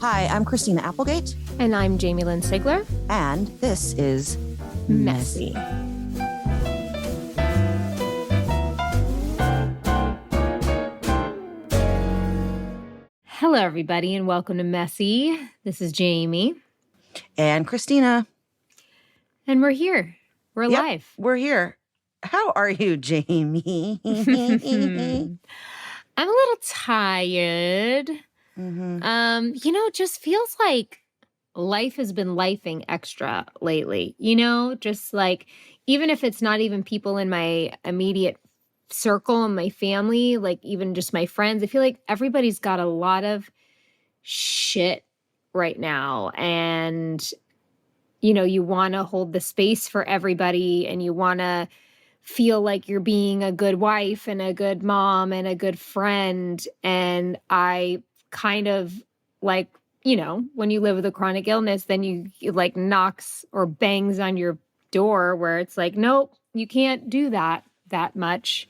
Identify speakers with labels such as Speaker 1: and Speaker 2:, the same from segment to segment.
Speaker 1: Hi, I'm Christina Applegate.
Speaker 2: And I'm Jamie-Lynn Sigler.
Speaker 1: And this is
Speaker 2: Messy. Hello, everybody, and welcome to Messy. This is Jamie.
Speaker 1: And Christina.
Speaker 2: And we're here. We're alive.
Speaker 1: We're here. How are you, Jamie?
Speaker 2: I'm a little tired. Just feels like life has been lifing extra lately. Just like, even if it's not even people in my immediate circle and my family, like even just my friends, I feel like everybody's got a lot of shit right now. And, you want to hold the space for everybody and you want to feel like you're being a good wife and a good mom and a good friend. And I kind of like, when you live with a chronic illness, then you like knocks or bangs on your door where it's like, nope, you can't do that much.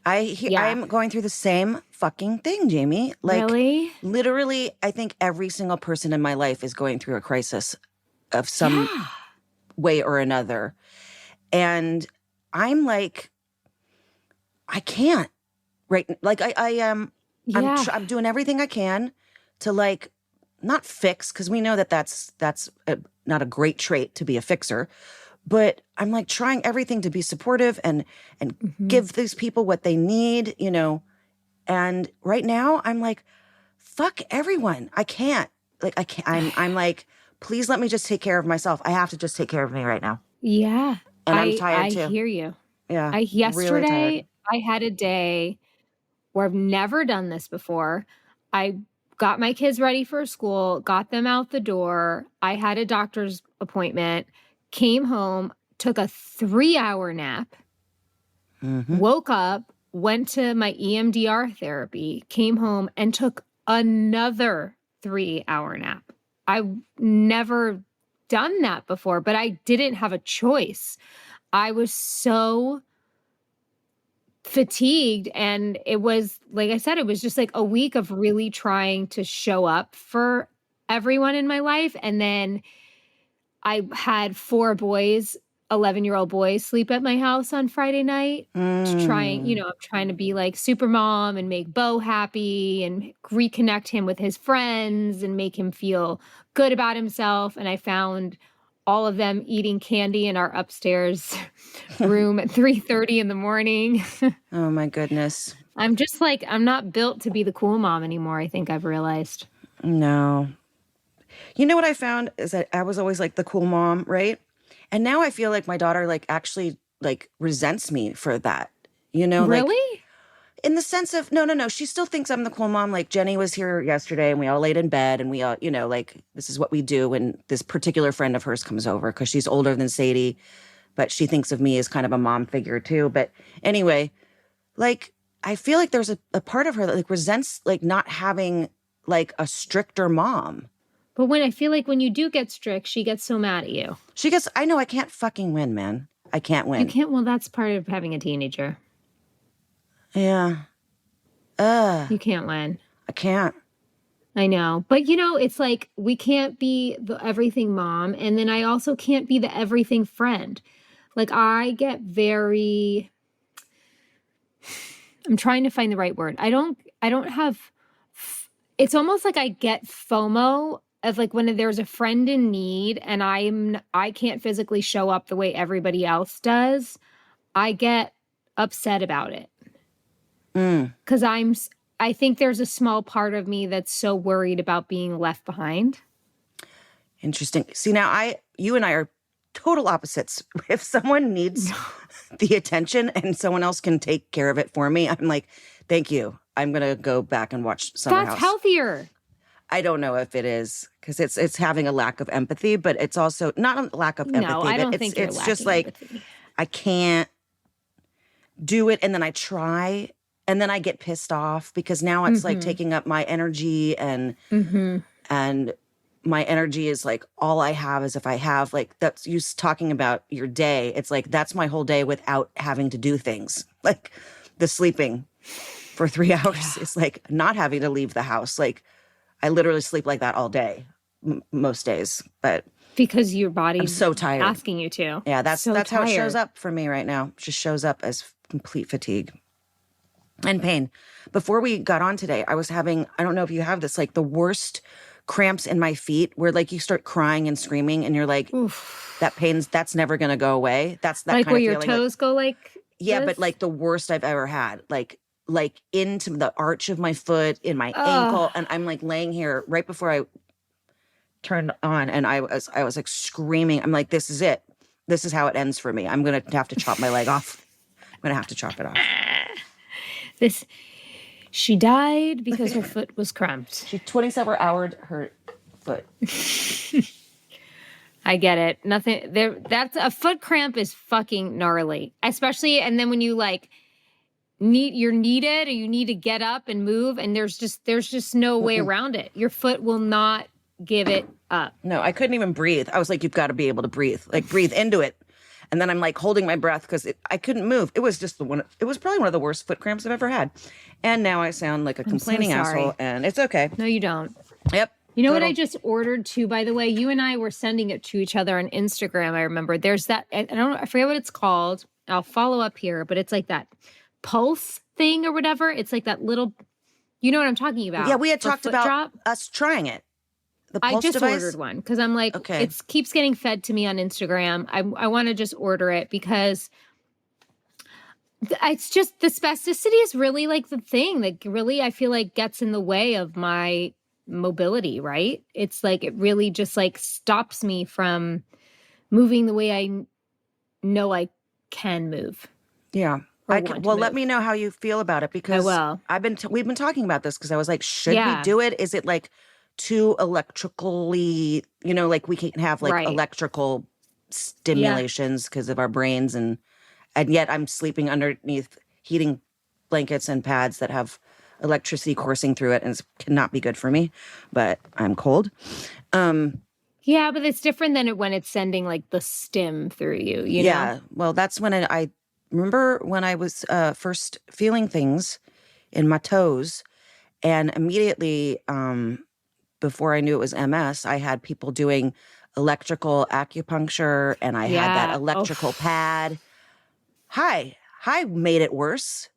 Speaker 1: I'm going through the same fucking thing, Jamie. Like, really? Literally, I think every single person in my life is going through a crisis of some way or another. And I'm like, I can't, right? Like I'm doing everything I can to like, not fix, because we know that that's not a great trait to be a fixer, but I'm like trying everything to be supportive and give these people what they need, and right now I'm like, fuck everyone. I can't, I'm like, please let me just take care of myself. I have to just take care of me right now.
Speaker 2: Yeah.
Speaker 1: And I'm tired too.
Speaker 2: I hear you.
Speaker 1: Yeah.
Speaker 2: Yesterday,
Speaker 1: really
Speaker 2: I had a day where I've never done this before. I got my kids ready for school, got them out the door. I had a doctor's appointment, came home, took a 3-hour nap, woke up, went to my EMDR therapy, came home and took another 3-hour nap. I've never done that before, but I didn't have a choice. I was so fatigued, and it was, like I said, it was just like a week of really trying to show up for everyone in my life. And then I had 4 boys, 11-year-old boys, sleep at my house on Friday night, I'm trying to be like super mom and make Bo happy and reconnect him with his friends and make him feel good about himself. And I found all of them eating candy in our upstairs room at 3:30 in the morning.
Speaker 1: Oh my goodness.
Speaker 2: I'm just like, I'm not built to be the cool mom anymore, I think I've realized.
Speaker 1: No. You know what I found is that I was always like the cool mom, right? And now I feel like my daughter like actually like resents me for that.
Speaker 2: Really?
Speaker 1: Like, in the sense of, no. She still thinks I'm the cool mom. Like Jenny was here yesterday and we all laid in bed and we all, like this is what we do when this particular friend of hers comes over because she's older than Sadie, but she thinks of me as kind of a mom figure too. But anyway, like I feel like there's a part of her that like resents like not having like a stricter mom.
Speaker 2: But when I feel like when you do get strict, she gets so mad at you.
Speaker 1: I know I can't fucking win, man. I can't win.
Speaker 2: You can't. Well, that's part of having a teenager.
Speaker 1: Yeah.
Speaker 2: You can't win.
Speaker 1: I can't.
Speaker 2: I know. But, it's like we can't be the everything mom. And then I also can't be the everything friend. Like I get very, I'm trying to find the right word. I don't have, it's almost like I get FOMO of like when there's a friend in need and I can't physically show up the way everybody else does. I get upset about it. Because I think there's a small part of me that's so worried about being left behind.
Speaker 1: Interesting. See, now you and I are total opposites. If someone needs the attention and someone else can take care of it for me, I'm like, thank you. I'm going to go back and watch Summer House.
Speaker 2: That's healthier.
Speaker 1: I don't know if it is because it's having a lack of empathy, but it's also not a lack of empathy.
Speaker 2: No, I don't think
Speaker 1: it's just like empathy. I can't do it, and then I try, and then I get pissed off because now it's like taking up my energy, and my energy is like all I have is if I have like that's you talking about your day. It's like that's my whole day without having to do things like the sleeping for 3 hours is like not having to leave the house. Like I literally sleep like that all day, most days. But
Speaker 2: because your body's
Speaker 1: I'm so tired,
Speaker 2: asking you to.
Speaker 1: Yeah, that's
Speaker 2: so
Speaker 1: how it shows
Speaker 2: tired.
Speaker 1: up for me right now. It just shows up as complete fatigue and pain. Before we got on today, I was having, I don't know if you have this, like the worst cramps in my feet where like you start crying and screaming and you're like,
Speaker 2: Oof.
Speaker 1: that pain's, that's never going to go away. That's that
Speaker 2: like
Speaker 1: kind
Speaker 2: where
Speaker 1: of
Speaker 2: your
Speaker 1: feeling.
Speaker 2: toes go like
Speaker 1: Yeah,
Speaker 2: this?
Speaker 1: but like the worst I've ever had. Like into the arch of my foot, in my ankle. And I'm like laying here right before I turned on and I was like screaming. I'm like, this is it. This is how it ends for me. I'm going to have to chop my leg off. I'm going to have to chop it off.
Speaker 2: She died because her foot was cramped.
Speaker 1: She 27-houred her foot.
Speaker 2: I get it. Nothing there. That's a foot cramp is fucking gnarly, especially. And then when you like you're needed or you need to get up and move, and there's just no way around it. Your foot will not give it up.
Speaker 1: No, I couldn't even breathe. I was like, you've got to be able to breathe, like breathe into it. And then I'm like holding my breath because I couldn't move. It was just it was probably one of the worst foot cramps I've ever had. And now I sound like a complaining asshole, and it's okay.
Speaker 2: No, you don't.
Speaker 1: Yep.
Speaker 2: You know what I just ordered too, by the way? You and I were sending it to each other on Instagram. I remember there's that, I forget what it's called. I'll follow up here, but it's like that pulse thing or whatever. It's like that little, you know what I'm talking about?
Speaker 1: Yeah, we had talked about us trying it. The pulse
Speaker 2: I just
Speaker 1: device?
Speaker 2: ordered one because I'm like,
Speaker 1: okay.
Speaker 2: It keeps getting fed to me on Instagram. I want to just order it because it's just the spasticity is really like the thing that really I feel like gets in the way of my mobility, right? It's like it really just like stops me from moving the way I know I can move.
Speaker 1: Yeah. Let me know how you feel about it because we've been talking about this because I was like, should we do it? Is it like too electrically, like we can have like electrical stimulations because of our brains and yet I'm sleeping underneath heating blankets and pads that have electricity coursing through it and it cannot be good for me, but I'm cold.
Speaker 2: Yeah, but it's different than when it's sending like the stim through you, you know?
Speaker 1: Yeah, well, that's when I remember when I was first feeling things in my toes and immediately before I knew it was MS, I had people doing electrical acupuncture and I had that electrical pad. Hi, made it worse.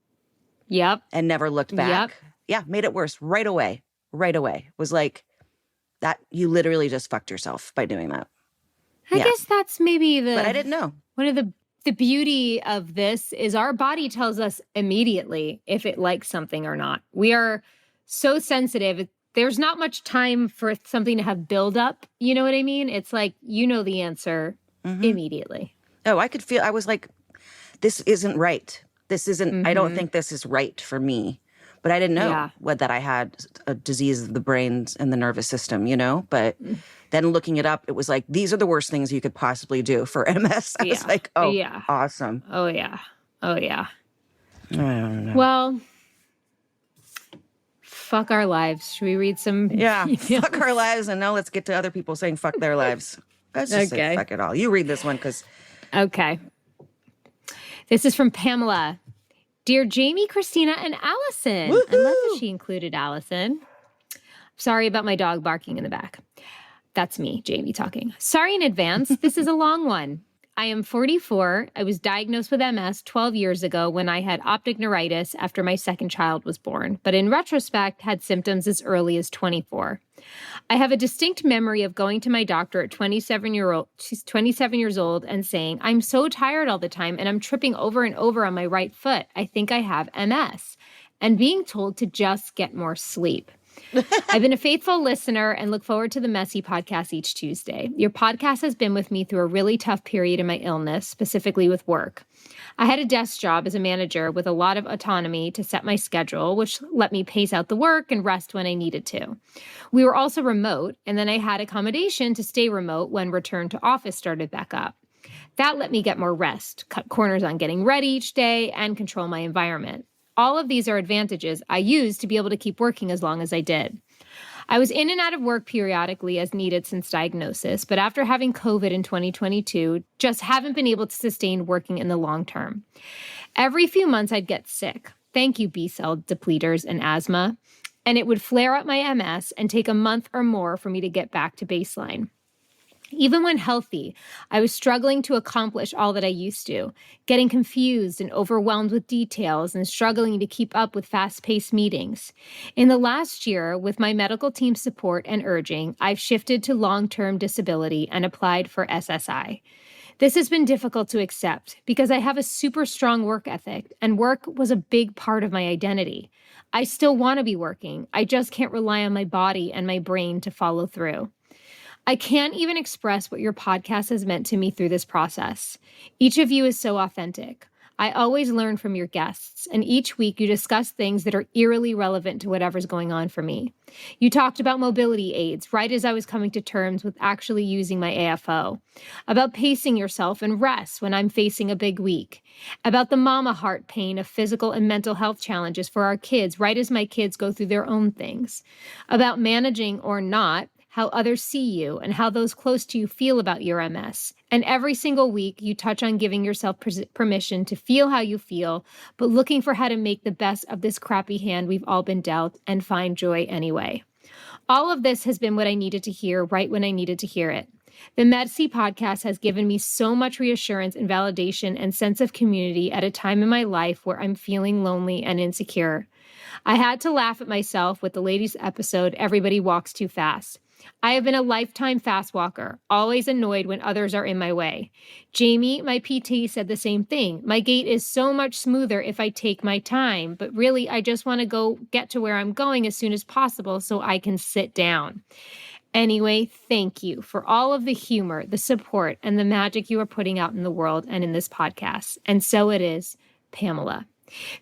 Speaker 2: Yep.
Speaker 1: And never looked back.
Speaker 2: Yep.
Speaker 1: Yeah, made it worse right away. Right away. Was like that you literally just fucked yourself by doing that.
Speaker 2: I guess that's maybe
Speaker 1: But I didn't know.
Speaker 2: One of the beauty of this is our body tells us immediately if it likes something or not. We are so sensitive. There's not much time for something to have buildup. You know what I mean? It's like, the answer immediately.
Speaker 1: Oh, I could feel, I was like, this isn't right. This isn't, I don't think this is right for me. But I didn't know that I had a disease of the brains and the nervous system, But then looking it up, it was like, these are the worst things you could possibly do for MS. I was like, awesome.
Speaker 2: Oh, yeah.
Speaker 1: I don't know.
Speaker 2: Well, fuck our lives. Should we read some?
Speaker 1: Yeah, fuck our lives. And now let's get to other people saying fuck their lives. Let's just say fuck it all. You read this one because.
Speaker 2: Okay. This is from Pamela. Dear Jamie, Christina, and Allison.
Speaker 1: Woo-hoo!
Speaker 2: I love that she included Allison. Sorry about my dog barking in the back. That's me, Jamie, talking. Sorry in advance. This is a long one. I am 44. I was diagnosed with MS 12 years ago when I had optic neuritis after my second child was born, but in retrospect had symptoms as early as 24. I have a distinct memory of going to my doctor at 27 years old and saying, I'm so tired all the time and I'm tripping over and over on my right foot. I think I have MS. And being told to just get more sleep. I've been a faithful listener and look forward to the Messy podcast each Tuesday. Your podcast has been with me through a really tough period in my illness, specifically with work. I had a desk job as a manager with a lot of autonomy to set my schedule, which let me pace out the work and rest when I needed to. We were also remote, and then I had accommodation to stay remote when return to office started back up. That let me get more rest, cut corners on getting ready each day, and control my environment. All of these are advantages I used to be able to keep working as long as I did. I was in and out of work periodically as needed since diagnosis, but after having COVID in 2022, just haven't been able to sustain working in the long term. Every few months I'd get sick. Thank you, B-cell depleters and asthma. and it would flare up my MS and take a month or more for me to get back to baseline. Even when healthy, I was struggling to accomplish all that I used to, getting confused and overwhelmed with details and struggling to keep up with fast-paced meetings. In the last year, with my medical team's support and urging, I've shifted to long-term disability and applied for SSI. This has been difficult to accept because I have a super strong work ethic, and work was a big part of my identity. I still want to be working. I just can't rely on my body and my brain to follow through. I can't even express what your podcast has meant to me through this process. Each of you is so authentic. I always learn from your guests, and each week you discuss things that are eerily relevant to whatever's going on for me. You talked about mobility aids right as I was coming to terms with actually using my AFO, about pacing yourself and rest when I'm facing a big week, about the mama heart pain of physical and mental health challenges for our kids right as my kids go through their own things, about managing or not, how others see you, and how those close to you feel about your MS. And every single week, you touch on giving yourself permission to feel how you feel, but looking for how to make the best of this crappy hand we've all been dealt and find joy anyway. All of this has been what I needed to hear right when I needed to hear it. The MedC podcast has given me so much reassurance and validation and sense of community at a time in my life where I'm feeling lonely and insecure. I had to laugh at myself with the latest episode, Everybody Walks Too Fast. I have been a lifetime fast walker, always annoyed when others are in my way. Jamie, my PT, said the same thing. My gait is so much smoother if I take my time, but really I just want to go get to where I'm going as soon as possible so I can sit down. Anyway, thank you for all of the humor, the support, and the magic you are putting out in the world and in this podcast. And so it is, Pamela.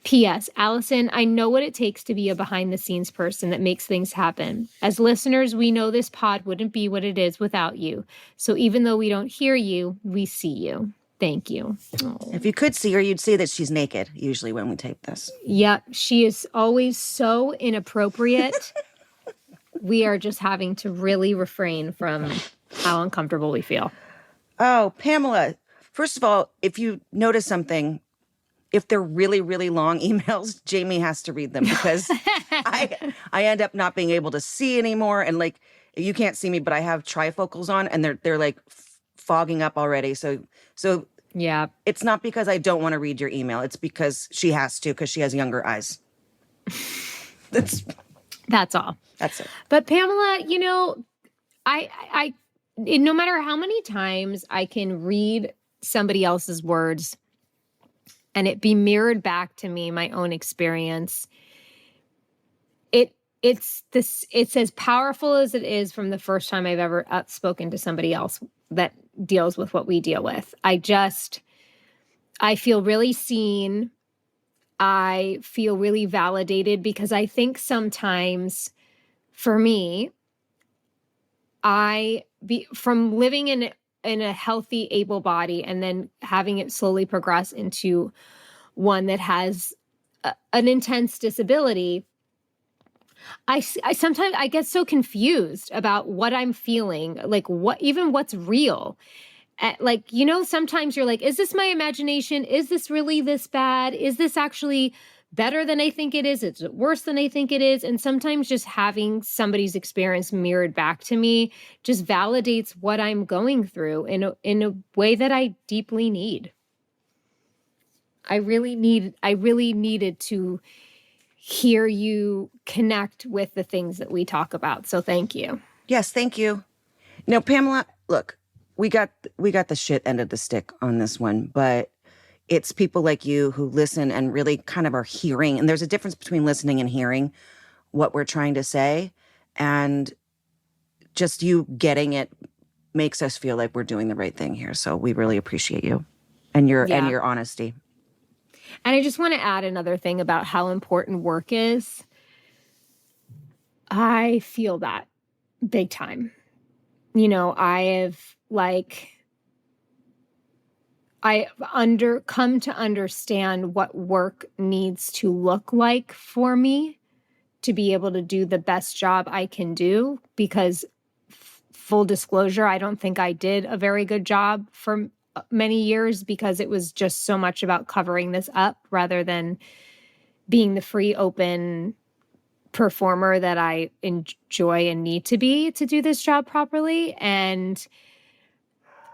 Speaker 2: P.S. Allison, I know what it takes to be a behind-the-scenes person that makes things happen. As listeners, we know this pod wouldn't be what it is without you. So even though we don't hear you, we see you. Thank you.
Speaker 1: Oh. If you could see her, you'd see that she's naked, usually when we tape this.
Speaker 2: Yep, she is always so inappropriate. We are just having to really refrain from how uncomfortable we feel.
Speaker 1: Oh, Pamela, first of all, if you notice something, if they're really, really long emails, Jamie has to read them because I end up not being able to see anymore. And like, you can't see me, but I have trifocals on and they're like fogging up already. So
Speaker 2: yeah, it's
Speaker 1: not because I don't want to read your email. It's because she has to, because she has younger eyes.
Speaker 2: That's all.
Speaker 1: That's it.
Speaker 2: But Pamela, you know, I no matter how many times I can read somebody else's words and it be mirrored back to me, my own experience, it's as powerful as it is from the first time I've ever spoken to somebody else that deals with what we deal with. I feel really seen. I feel really validated because I think sometimes for me, from living in a healthy, able body and then having it slowly progress into one that has an intense disability, I sometimes I get so confused about what I'm feeling, like what's real. Like, you know, sometimes you're like, is this my imagination? Is this really this bad? Is this actually better than I think it is? Is it worse than I think it is? And sometimes just having somebody's experience mirrored back to me just validates what I'm going through in a way that I deeply need. I really needed to hear you connect with the things that we talk about. So thank you.
Speaker 1: Yes, thank you. Now, Pamela, look, we got the shit end of the stick on this one, but it's people like you who listen and really kind of are hearing. And there's a difference between listening and hearing what we're trying to say. And just you getting it makes us feel like we're doing the right thing here. So we really appreciate you and your honesty.
Speaker 2: And I just want to add another thing about how important work is. I feel that big time. You know, come to understand what work needs to look like for me to be able to do the best job I can do, because full disclosure, I don't think I did a very good job for many years because it was just so much about covering this up rather than being the free, open performer that I enjoy and need to be to do this job properly. And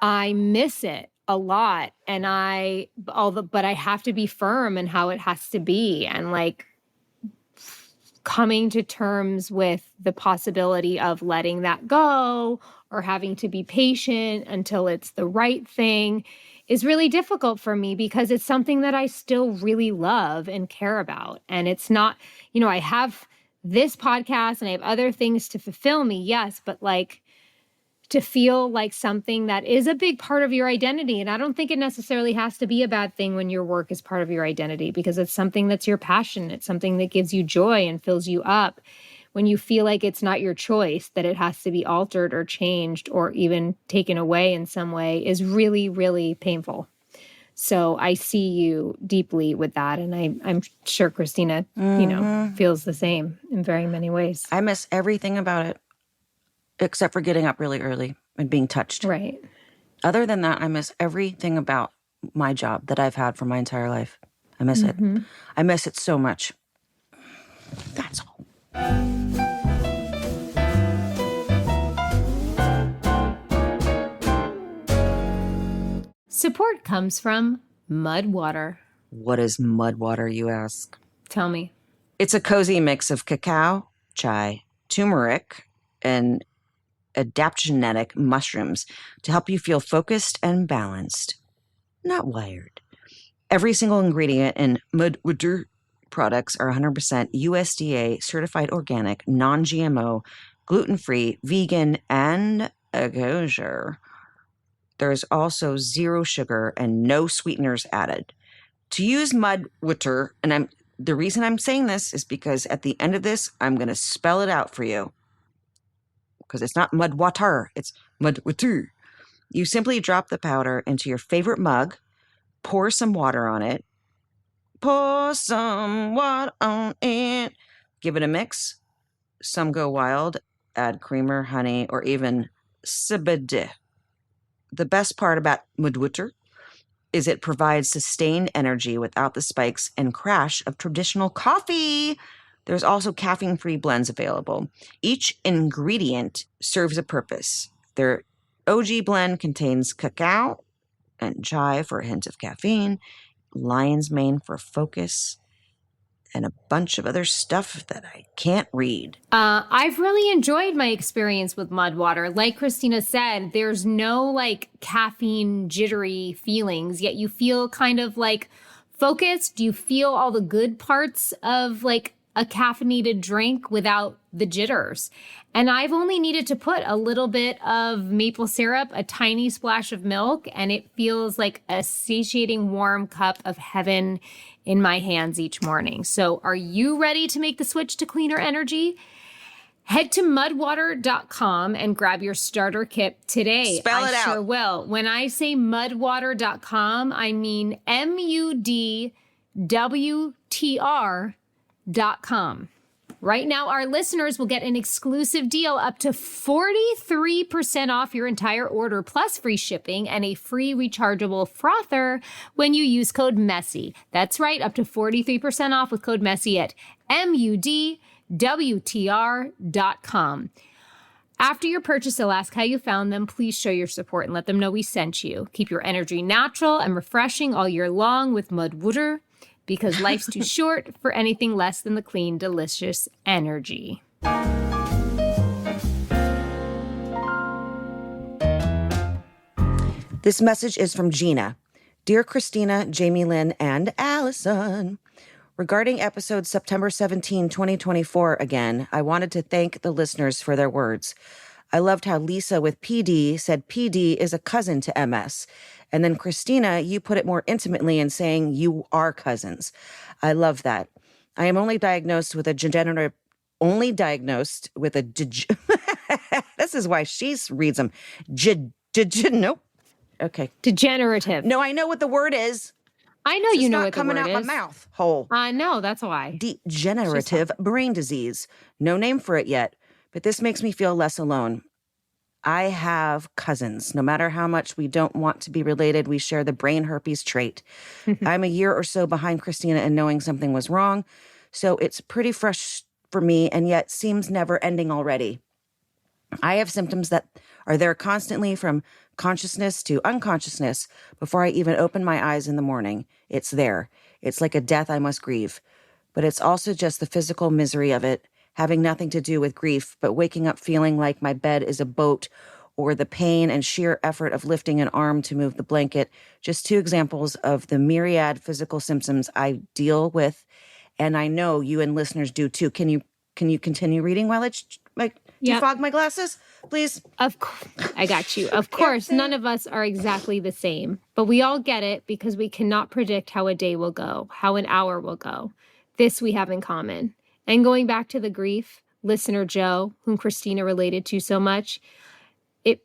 Speaker 2: I miss it a lot. And but I have to be firm in how it has to be. And like coming to terms with the possibility of letting that go or having to be patient until it's the right thing is really difficult for me because it's something that I still really love and care about. And it's not, I have this podcast and I have other things to fulfill me, yes, but like to feel like something that is a big part of your identity. And I don't think it necessarily has to be a bad thing when your work is part of your identity because it's something that's your passion. It's something that gives you joy and fills you up. When you feel like it's not your choice, that it has to be altered or changed or even taken away in some way is really, really painful. So I see you deeply with that. And I'm sure Christina, feels the same in very many ways.
Speaker 1: I miss everything about it. Except for getting up really early and being touched.
Speaker 2: Right.
Speaker 1: Other than that, I miss everything about my job that I've had for my entire life. I miss it. I miss it so much. That's all.
Speaker 2: Support comes from Mud Water.
Speaker 1: What is mud water, you ask?
Speaker 2: Tell me.
Speaker 1: It's a cozy mix of cacao, chai, turmeric, and adaptogenic mushrooms to help you feel focused and balanced, not wired. Every single ingredient in Mud Water products are 100% USDA certified organic, non-GMO, gluten-free, vegan, and kosher. There's also zero sugar and no sweeteners added. To use Mud Water, and the reason I'm saying this is because at the end of this, I'm going to spell it out for you. Because it's not mud water, it's mud water. You simply drop the powder into your favorite mug, pour some water on it, pour some water on it, give it a mix. Some go wild, add creamer, honey, or even sibade. The best part about mud water is it provides sustained energy without the spikes and crash of traditional coffee. There's also caffeine-free blends available. Each ingredient serves a purpose. Their OG blend contains cacao and chai for a hint of caffeine, lion's mane for focus, and a bunch of other stuff that I can't read.
Speaker 2: I've really enjoyed my experience with Mud Water. Like Christina said, there's no like caffeine jittery feelings, yet you feel kind of like focused. You feel all the good parts of like a caffeinated drink without the jitters. And I've only needed to put a little bit of maple syrup, a tiny splash of milk, and it feels like a satiating warm cup of heaven in my hands each morning. So are you ready to make the switch to cleaner energy? Head to mudwater.com and grab your starter kit today.
Speaker 1: Spell it out.
Speaker 2: I sure will. When I say mudwater.com, I mean MUDWTR.com. Right now, our listeners will get an exclusive deal up to 43% off your entire order, plus free shipping and a free rechargeable frother when you use code MESSY. That's right, up to 43% off with code MESSY at MUDWTR.com. After your purchase, they'll ask how you found them. Please show your support and let them know we sent you. Keep your energy natural and refreshing all year long with Mud Water, because life's too short for anything less than the clean, delicious energy.
Speaker 1: This message is from Gina. Dear Christina, Jamie-Lynn, and Allison. Regarding episode September 17, 2024 again, I wanted to thank the listeners for their words. I loved how Lisa with PD said PD is a cousin to MS. And then Christina, you put it more intimately in saying you are cousins. I love that. I am only diagnosed with a degenerative, this is why she reads them. Nope. Okay.
Speaker 2: Degenerative.
Speaker 1: No, I know what the word is.
Speaker 2: I know you know what the word is.
Speaker 1: It's not coming out my mouth hole.
Speaker 2: I know, that's why.
Speaker 1: Degenerative brain disease. No name for it yet, but this makes me feel less alone. I have cousins. No matter how much we don't want to be related, we share the brain herpes trait. I'm a year or so behind Christina in knowing something was wrong, so it's pretty for me and yet seems never ending already. I have symptoms that are there constantly from consciousness to unconsciousness before I even open my eyes in the morning. It's there. It's like a death I must grieve. But it's also just the physical misery of it, having nothing to do with grief, but waking up feeling like my bed is a boat, or the pain and sheer effort of lifting an arm to move the blanket. Just 2 examples of the myriad physical symptoms I deal with, and I know you and listeners do too. Can you continue reading while it's like defog my glasses, please?
Speaker 2: Of course, I got you. Of course, none of us are exactly the same, but we all get it because we cannot predict how a day will go, how an hour will go. This we have in common. And going back to the grief, listener Joe, whom Christina related to so much, it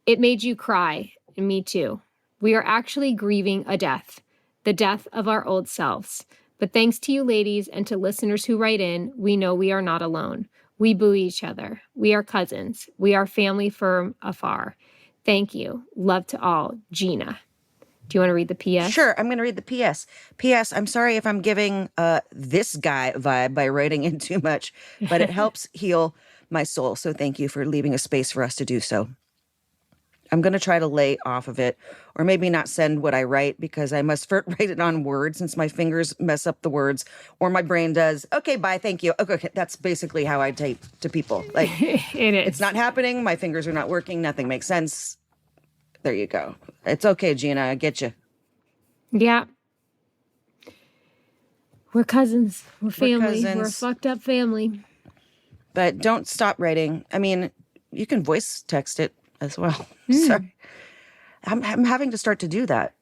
Speaker 2: made you cry, and me too. We are actually grieving a death, the death of our old selves. But thanks to you ladies and to listeners who write in, we know we are not alone. We buoy each other. We are cousins. We are family from afar. Thank you. Love to all. Gina. Do you want to read the PS?
Speaker 1: Sure, I'm going to read the PS. PS, I'm sorry if I'm giving this guy vibe by writing in too much, but it helps heal my soul. So thank you for leaving a space for us to do so. I'm going to try to lay off of it, or maybe not send what I write because I must first write it on Word since my fingers mess up the words, or my brain does. Okay, bye, thank you. Okay, that's basically how I type to people. Like,
Speaker 2: it is.
Speaker 1: It's not happening. My fingers are not working. Nothing makes sense. There you go. It's okay, Gina. I get you.
Speaker 2: Yeah. We're cousins. We're family. We're a fucked up family.
Speaker 1: But don't stop writing. I mean, you can voice text it as well. Sorry. I'm having to start to do that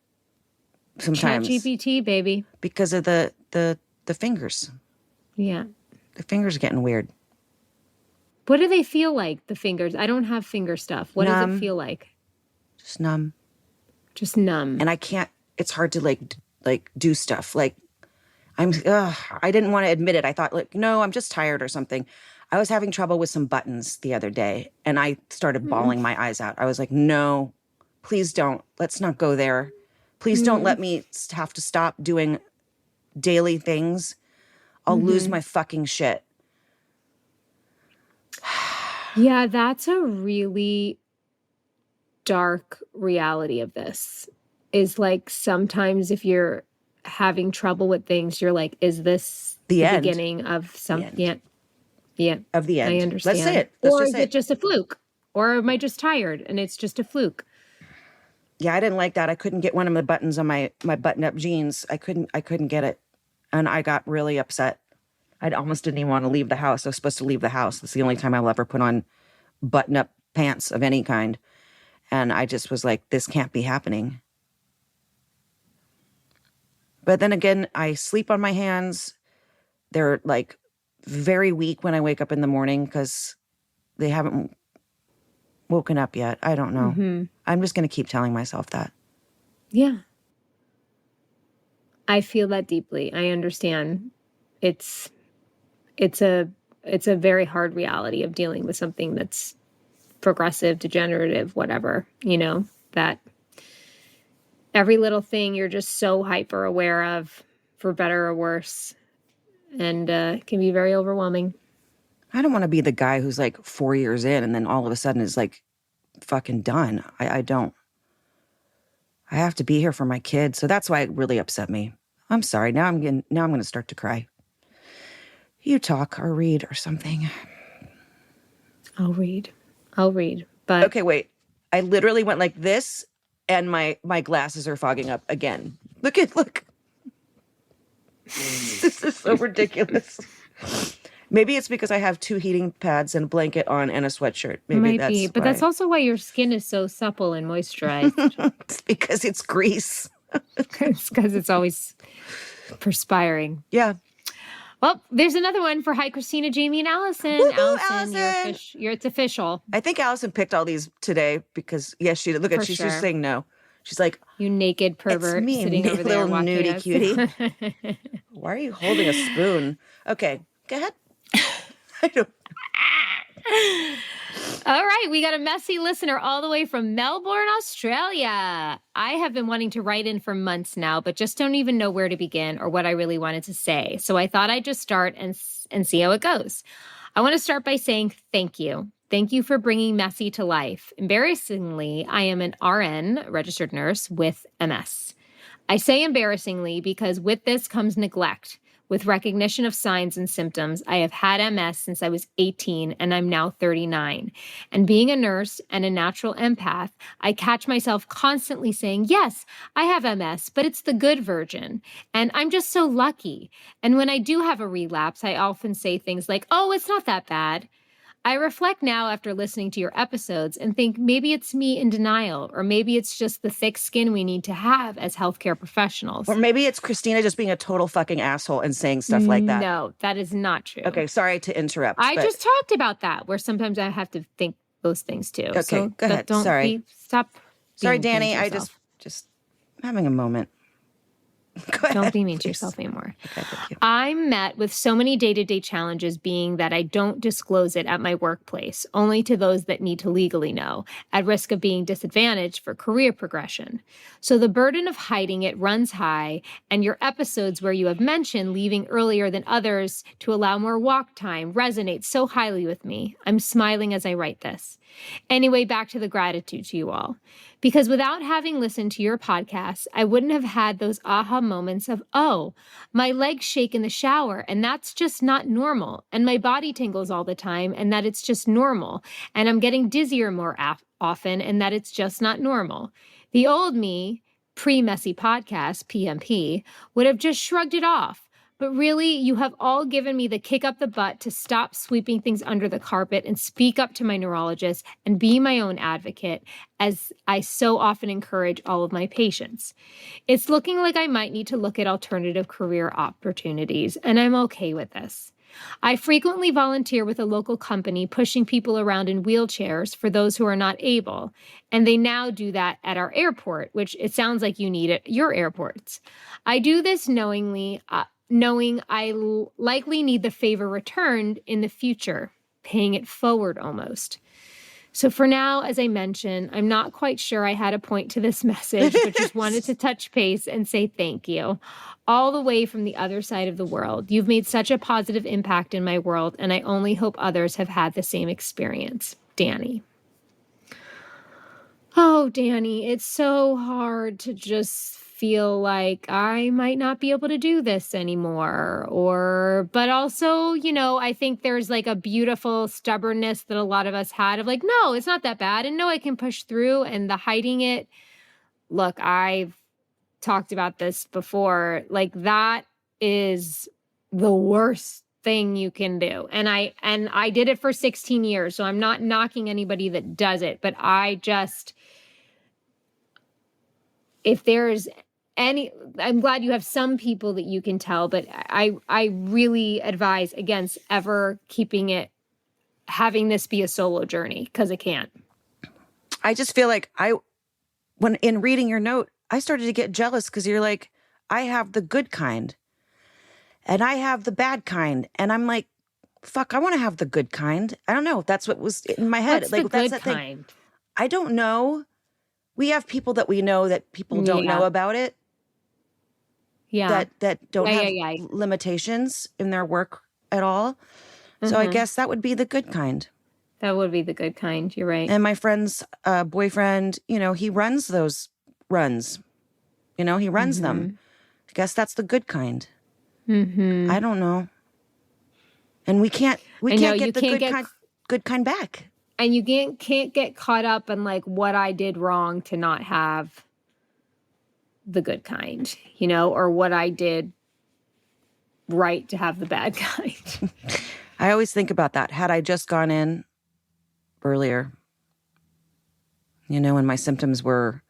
Speaker 1: sometimes.
Speaker 2: ChatGPT, baby.
Speaker 1: Because of the fingers.
Speaker 2: Yeah.
Speaker 1: The fingers are getting weird.
Speaker 2: What do they feel like, the fingers? I don't have finger stuff. What does it feel like?
Speaker 1: Just numb.
Speaker 2: Just numb.
Speaker 1: And I can't, it's hard to like do stuff. Like I didn't want to admit it. I thought like, no, I'm just tired or something. I was having trouble with some buttons the other day and I started bawling my eyes out. I was like, no, please don't. Let's not go there. Please don't let me have to stop doing daily things. I'll lose my fucking shit.
Speaker 2: Yeah, that's a really dark reality of this. Is like sometimes if you're having trouble with things, you're like, is this the beginning of something? Yeah.
Speaker 1: Of the end.
Speaker 2: I understand.
Speaker 1: Let's say it.
Speaker 2: Or is it just a fluke? Or am I just tired and it's just a fluke?
Speaker 1: Yeah, I didn't like that. I couldn't get one of the buttons on my button-up jeans. I couldn't get it. And I got really upset. I almost didn't even want to leave the house. I was supposed to leave the house. That's the only time I'll ever put on button-up pants of any kind. And I just was like, this can't be happening. But then again, I sleep on my hands. They're like very weak when I wake up in the morning because they haven't woken up yet. I don't know. I'm just going to keep telling myself that.
Speaker 2: Yeah. I feel that deeply. I understand. It's a very hard reality of dealing with something that's progressive, degenerative, whatever, that every little thing you're just so hyper aware of, for better or worse, and it can be very overwhelming.
Speaker 1: I don't want to be the guy who's like 4 years in and then all of a sudden is like fucking done. I don't. I have to be here for my kids. So that's why it really upset me. I'm sorry. Now I'm going to start to cry. You talk or read or something.
Speaker 2: I'll read. But
Speaker 1: okay, wait. I literally went like this and my glasses are fogging up again. Look. This is so ridiculous. Maybe it's because I have 2 heating pads and a blanket on and a sweatshirt. Maybe
Speaker 2: might be, but that's also why your skin is so supple and moisturized.
Speaker 1: It's because it's grease.
Speaker 2: It's because it's always perspiring.
Speaker 1: Yeah.
Speaker 2: Well, there's another one for Hi, Christina, Jamie, and Allison.
Speaker 1: Woo-hoo,
Speaker 2: Allison. It's official.
Speaker 1: I think Allison picked all these today because, yes, she did. Look at she's just saying no. She's like,
Speaker 2: you naked pervert,
Speaker 1: it's me,
Speaker 2: sitting over there
Speaker 1: little nudie
Speaker 2: us.
Speaker 1: cutie. Why are you holding a spoon? Okay, go ahead. I don't.
Speaker 2: All right, we got a messy listener all the way from Melbourne, Australia. I have been wanting to write in for months now, but just don't even know where to begin or what I really wanted to say. So I thought I'd just start and see how it goes. I want to start by saying thank you. Thank you for bringing messy to life. Embarrassingly, I am an RN, registered nurse, with MS. I say embarrassingly because with this comes neglect. With recognition of signs and symptoms, I have had MS since I was 18 and I'm now 39. And being a nurse and a natural empath, I catch myself constantly saying, yes, I have MS, but it's the good version. And I'm just so lucky. And when I do have a relapse, I often say things like, oh, it's not that bad. I reflect now after listening to your episodes and think maybe it's me in denial, or maybe it's just the thick skin we need to have as healthcare professionals.
Speaker 1: Or maybe it's Christina just being a total fucking asshole and saying stuff like that.
Speaker 2: No, that is not true.
Speaker 1: Okay, sorry to interrupt.
Speaker 2: I just talked about that, where sometimes I have to think those things too.
Speaker 1: Okay,
Speaker 2: so
Speaker 1: go ahead. Sorry.
Speaker 2: Stop.
Speaker 1: Sorry, Danny. I just having a moment.
Speaker 2: Don't be mean to yourself anymore.
Speaker 1: Okay, thank you.
Speaker 2: I'm met with so many day-to-day challenges being that I don't disclose it at my workplace, only to those that need to legally know, at risk of being disadvantaged for career progression. So the burden of hiding it runs high, and your episodes where you have mentioned leaving earlier than others to allow more walk time resonate so highly with me. I'm smiling as I write this. Anyway, back to the gratitude to you all. Because without having listened to your podcast, I wouldn't have had those aha moments of, oh, my legs shake in the shower, and that's just not normal. And my body tingles all the time, and that it's just normal. And I'm getting dizzier more often, and that it's just not normal. The old me, pre-messy podcast, PMP, would have just shrugged it off. But really, you have all given me the kick up the butt to stop sweeping things under the carpet and speak up to my neurologist and be my own advocate, as I so often encourage all of my patients. It's looking like I might need to look at alternative career opportunities, and I'm okay with this. I frequently volunteer with a local company pushing people around in wheelchairs for those who are not able, and they now do that at our airport, which it sounds like you need at your airports. I do this knowing I likely need the favor returned in the future, paying it forward almost. So for now, as I mentioned, I'm not quite sure I had a point to this message, but just wanted to touch base and say thank you. All the way from the other side of the world. You've made such a positive impact in my world, and I only hope others have had the same experience. Danny. Oh, Danny, it's so hard to just feel like I might not be able to do this anymore. But also, I think there's like a beautiful stubbornness that a lot of us had of like, no, it's not that bad. And no, I can push through, and the hiding it. Look, I've talked about this before. Like, that is the worst thing you can do. And I did it for 16 years. So I'm not knocking anybody that does it, but if there's I'm glad you have some people that you can tell, but I really advise against ever having this be a solo journey, because it can't.
Speaker 1: I just feel like when in reading your note, I started to get jealous because you're like, I have the good kind and I have the bad kind. And I'm like, fuck, I want to have the good kind. I don't know. That's what was in my head.
Speaker 2: What's
Speaker 1: like,
Speaker 2: the
Speaker 1: that's
Speaker 2: good
Speaker 1: that
Speaker 2: kind?
Speaker 1: Thing. I don't know. We have people that we know that people don't know about it.
Speaker 2: Yeah.
Speaker 1: That don't have limitations in their work at all. So I guess that would be the good kind.
Speaker 2: That would be the good kind. You're right.
Speaker 1: And my friend's boyfriend, he runs those runs. He runs them. I guess that's the good kind. Mm-hmm. I don't know. And we can't get the good kind back.
Speaker 2: And you can't get caught up in like what I did wrong to not have the good kind, or what I did right to have the bad kind.
Speaker 1: I always think about that. Had I just gone in earlier, when my symptoms were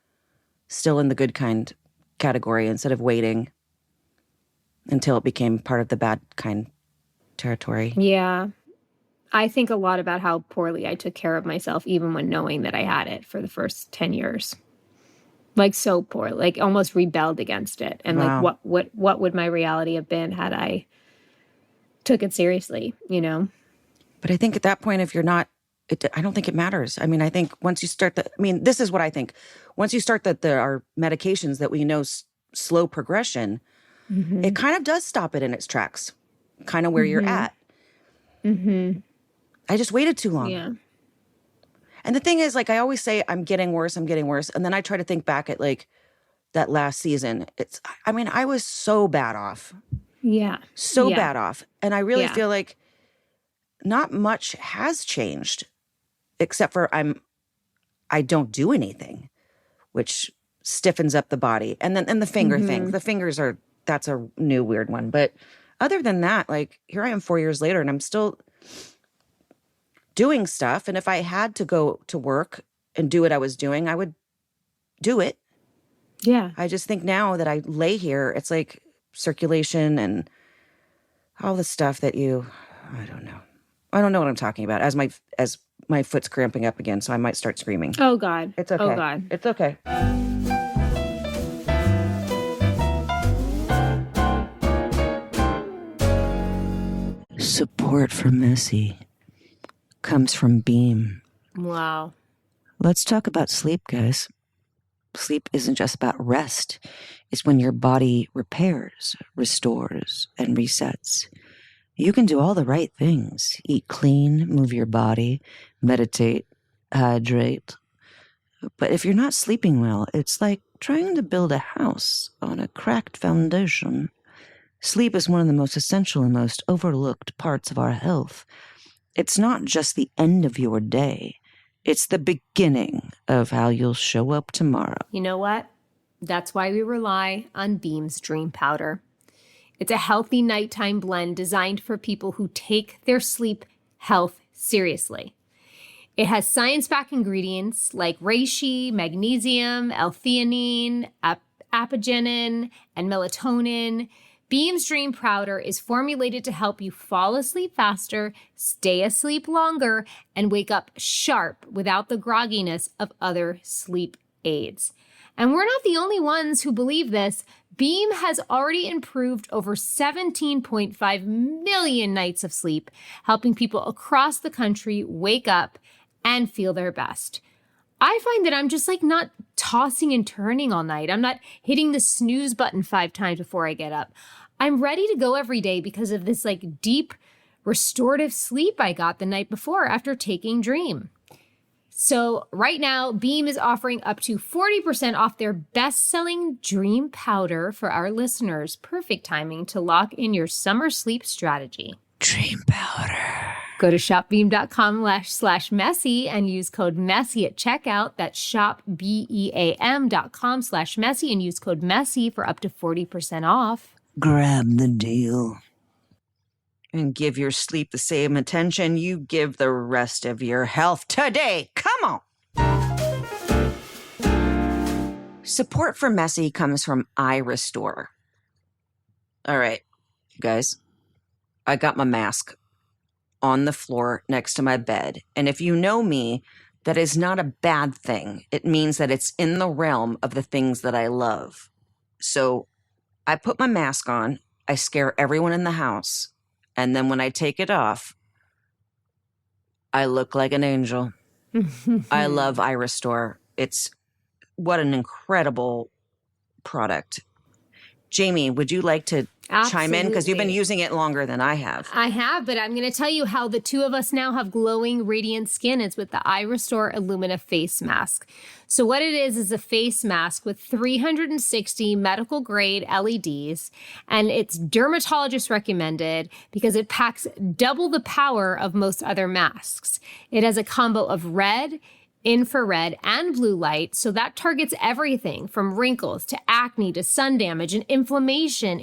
Speaker 1: still in the good kind category, instead of waiting until it became part of the bad kind territory.
Speaker 2: Yeah. I think a lot about how poorly I took care of myself, even when knowing that I had it for the first 10 years. Like, so poor, like almost rebelled against it. And wow. Like what would my reality have been had I took it seriously,
Speaker 1: But I think at that point, if you're not I don't think it matters. I mean, I think once you start this is what I think. Once you start there are medications that we know slow progression, it kind of does stop it in its tracks, kind of where you're at. I just waited too long.
Speaker 2: Yeah.
Speaker 1: And the thing is, like, I always say, I'm getting worse. And then I try to think back at like that last season. I was so bad off.
Speaker 2: Yeah.
Speaker 1: So bad off. And I really feel like not much has changed except for I don't do anything, which stiffens up the body. And then the finger thing, the fingers that's a new weird one. But other than that, like, here I am 4 years later and I'm still doing stuff. And if I had to go to work and do what I was doing, I would do it.
Speaker 2: Yeah.
Speaker 1: I just think now that I lay here, it's like circulation and all the stuff that I don't know. I don't know what I'm talking about as my foot's cramping up again. So I might start screaming.
Speaker 2: Oh God.
Speaker 1: It's okay.
Speaker 2: Oh God.
Speaker 1: It's okay. Support for Messy comes from Beam.
Speaker 2: Wow.
Speaker 1: Let's talk about sleep, guys. Sleep isn't just about rest. It's when your body repairs, restores, and resets. You can do all the right things. Eat clean, move your body, meditate, hydrate. But if you're not sleeping well, it's like trying to build a house on a cracked foundation. Sleep is one of the most essential and most overlooked parts of our health. It's not just the end of your day. It's the beginning of how you'll show up tomorrow.
Speaker 2: You know what? That's why we rely on Beam's Dream Powder. It's a healthy nighttime blend designed for people who take their sleep health seriously. It has science-backed ingredients like reishi, magnesium, L-theanine, apigenin, and melatonin. Beam's Dream Powder is formulated to help you fall asleep faster, stay asleep longer, and wake up sharp without the grogginess of other sleep aids. And we're not the only ones who believe this. Beam has already improved over 17.5 million nights of sleep, helping people across the country wake up and feel their best. I find that I'm just like not tossing and turning all night. I'm not hitting the snooze button 5 times before I get up. I'm ready to go every day because of this like deep restorative sleep I got the night before after taking Dream. So right now, Beam is offering up to 40% off their best-selling Dream Powder for our listeners. Perfect timing to lock in your summer sleep strategy.
Speaker 1: Dream Powder.
Speaker 2: Go to shopbeam.com/messy and use code messy at checkout. That's shopbeam.com/messy and use code messy for up to 40% off.
Speaker 1: Grab the deal. And give your sleep the same attention you give the rest of your health today. Come on. Support for Messy comes from iRestore. All right, you guys. I got my mask on the floor next to my bed. And if you know me, that is not a bad thing. It means that it's in the realm of the things that I love. So I put my mask on. I scare everyone in the house. And then when I take it off, I look like an angel. I love iRestore. It's what an incredible product. Jamie, would you like to chime in? Because you've been using it longer than I have.
Speaker 2: I have, but I'm going to tell you how the two of us now have glowing, radiant skin. It's with the iRestore Illumina face mask. So what it is a face mask with 360 medical grade LEDs, and it's dermatologist recommended because it packs double the power of most other masks. It has a combo of red, infrared, and blue light, so that targets everything from wrinkles to acne to sun damage and inflammation.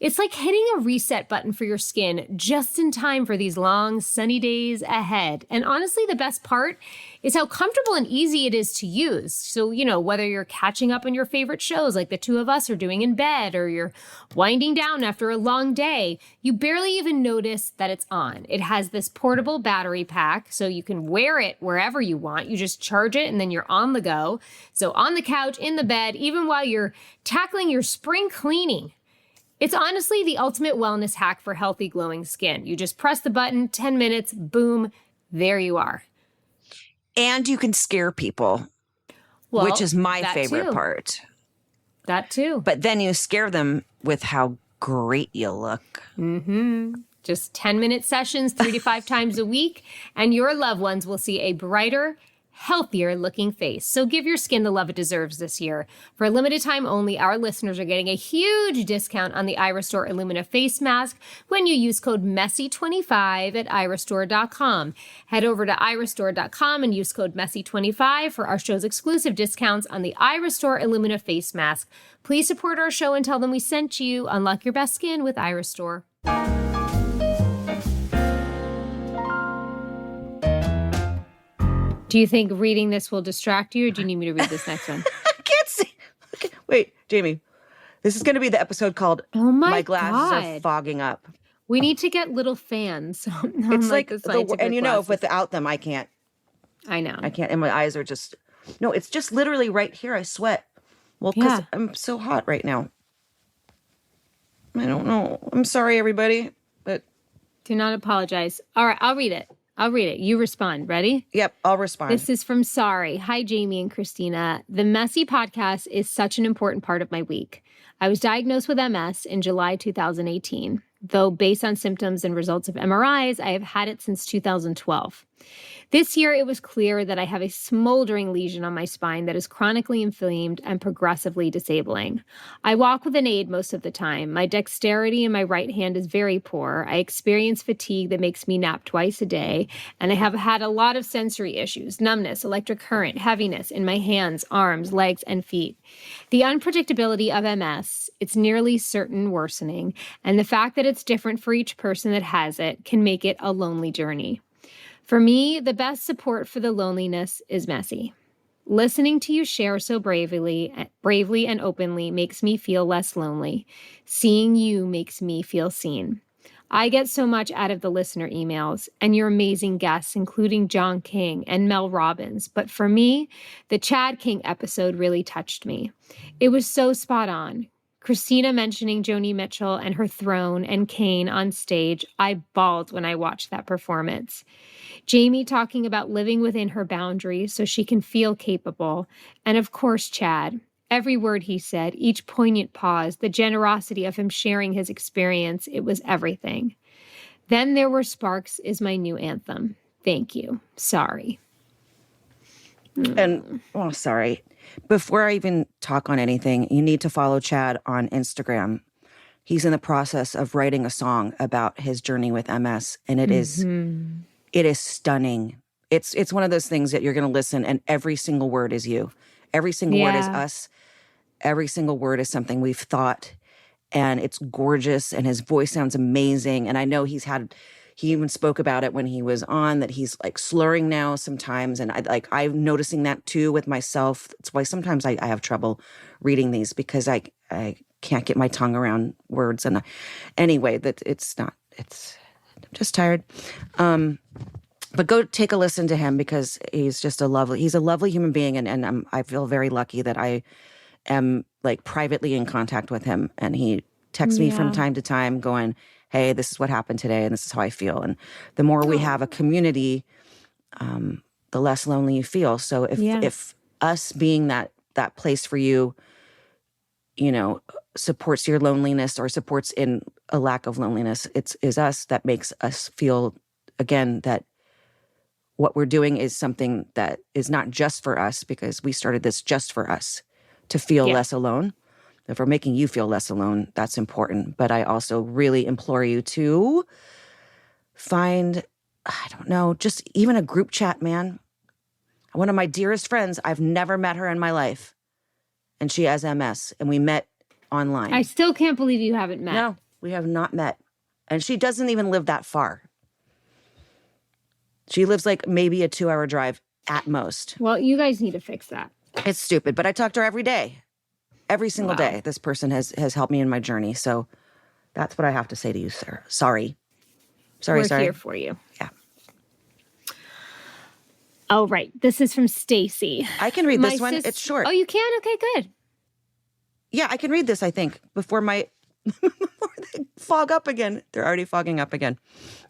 Speaker 2: It's like hitting a reset button for your skin just in time for these long, sunny days ahead. And honestly, the best part is how comfortable and easy it is to use. So, you know, whether you're catching up on your favorite shows like the two of us are doing in bed, or you're winding down after a long day, you barely even notice that it's on. It has this portable battery pack, so you can wear it wherever you want. You just charge it and then you're on the go. So on the couch, in the bed, even while you're tackling your spring cleaning. It's honestly the ultimate wellness hack for healthy, glowing skin. You just press the button, 10 minutes, boom, there you are.
Speaker 1: And you can scare people, which is my favorite part.
Speaker 2: That too.
Speaker 1: But then you scare them with how great you look.
Speaker 2: Mm-hmm. Just 10-minute sessions 3 to 5 times a week, and your loved ones will see a brighter, healthier looking face. So give your skin the love it deserves this year. For a limited time only, our listeners are getting a huge discount on the Iristore Illumina face mask when you use code MESSY25 at iristore.com. Head over to iristore.com and use code MESSY25 for our show's exclusive discounts on the Iristore Illumina face mask. Please support our show and tell them we sent you. Unlock your best skin with Iristore. Do you think reading this will distract you, or do you need me to read this next one?
Speaker 1: I can't see. Okay. Wait, Jamie. This is going to be the episode called My Glasses Are Fogging Up.
Speaker 2: We need to get little fans.
Speaker 1: It's like and you know, without them, I can't.
Speaker 2: I know.
Speaker 1: I can't. And my eyes are just, no, it's just literally right here. I sweat. Well, because I'm so hot right now. I don't know. I'm sorry, everybody. But
Speaker 2: do not apologize. All right, I'll read it. You respond. Ready?
Speaker 1: Yep, I'll respond.
Speaker 2: This is from Sorry. Hi, Jamie and Christina. The Messy podcast is such an important part of my week. I was diagnosed with MS in July 2018. Though based on symptoms and results of MRIs, I have had it since 2012. This year, it was clear that I have a smoldering lesion on my spine that is chronically inflamed and progressively disabling. I walk with an aid most of the time. My dexterity in my right hand is very poor. I experience fatigue that makes me nap twice a day, and I have had a lot of sensory issues, numbness, electric current, heaviness in my hands, arms, legs, and feet. The unpredictability of MS, it's nearly certain worsening, and the fact that it's different for each person that has it can make it a lonely journey. For me, the best support for the loneliness is Messy. Listening to you share so bravely and openly makes me feel less lonely. Seeing you makes me feel seen. I get so much out of the listener emails and your amazing guests, including John King and Mel Robbins. But for me, the Chad King episode really touched me. It was so spot on. Christina mentioning Joni Mitchell and her throne and cane on stage. I bawled when I watched that performance. Jamie talking about living within her boundaries so she can feel capable. And of course, Chad. Every word he said, each poignant pause, the generosity of him sharing his experience, it was everything. Then There Were Sparks is my new anthem. Thank you. Sorry.
Speaker 1: And, sorry. Before I even talk on anything, you need to follow Chad on Instagram. He's in the process of writing a song about his journey with MS, and it is stunning. It's one of those things that you're going to listen, and every single word is you. Every single word is us. Every single word is something we've thought, and it's gorgeous, and his voice sounds amazing. And I know he even spoke about it when he was on, that he's like slurring now sometimes. And I'm noticing that too with myself. That's why sometimes I have trouble reading these, because I can't get my tongue around words. And anyway, I'm just tired. But go take a listen to him, because he's a lovely human being. And I feel very lucky that I am like privately in contact with him. And he texts me from time to time going, hey, this is what happened today, and this is how I feel. And the more we have a community, the less lonely you feel. So if us being that place for you, supports your loneliness or supports in a lack of loneliness, is us that makes us feel, again, that what we're doing is something that is not just for us, because we started this just for us, to feel less alone. If we're making you feel less alone, that's important. But I also really implore you to find, just even a group chat, man. One of my dearest friends, I've never met her in my life. And she has MS. And we met online.
Speaker 2: I still can't believe you haven't met.
Speaker 1: No, we have not met. And she doesn't even live that far. She lives like maybe a 2-hour drive at most.
Speaker 2: Well, you guys need to fix that.
Speaker 1: It's stupid, but I talk to her every day. Every single day, this person has helped me in my journey. So that's what I have to say to you, sir. Sorry.
Speaker 2: We're here for you.
Speaker 1: Yeah.
Speaker 2: Oh, right. This is from Stacy.
Speaker 1: I can read this one. It's short.
Speaker 2: Oh, you can? Okay, good.
Speaker 1: Yeah, I can read this, I think, before before they fog up again. They're already fogging up again.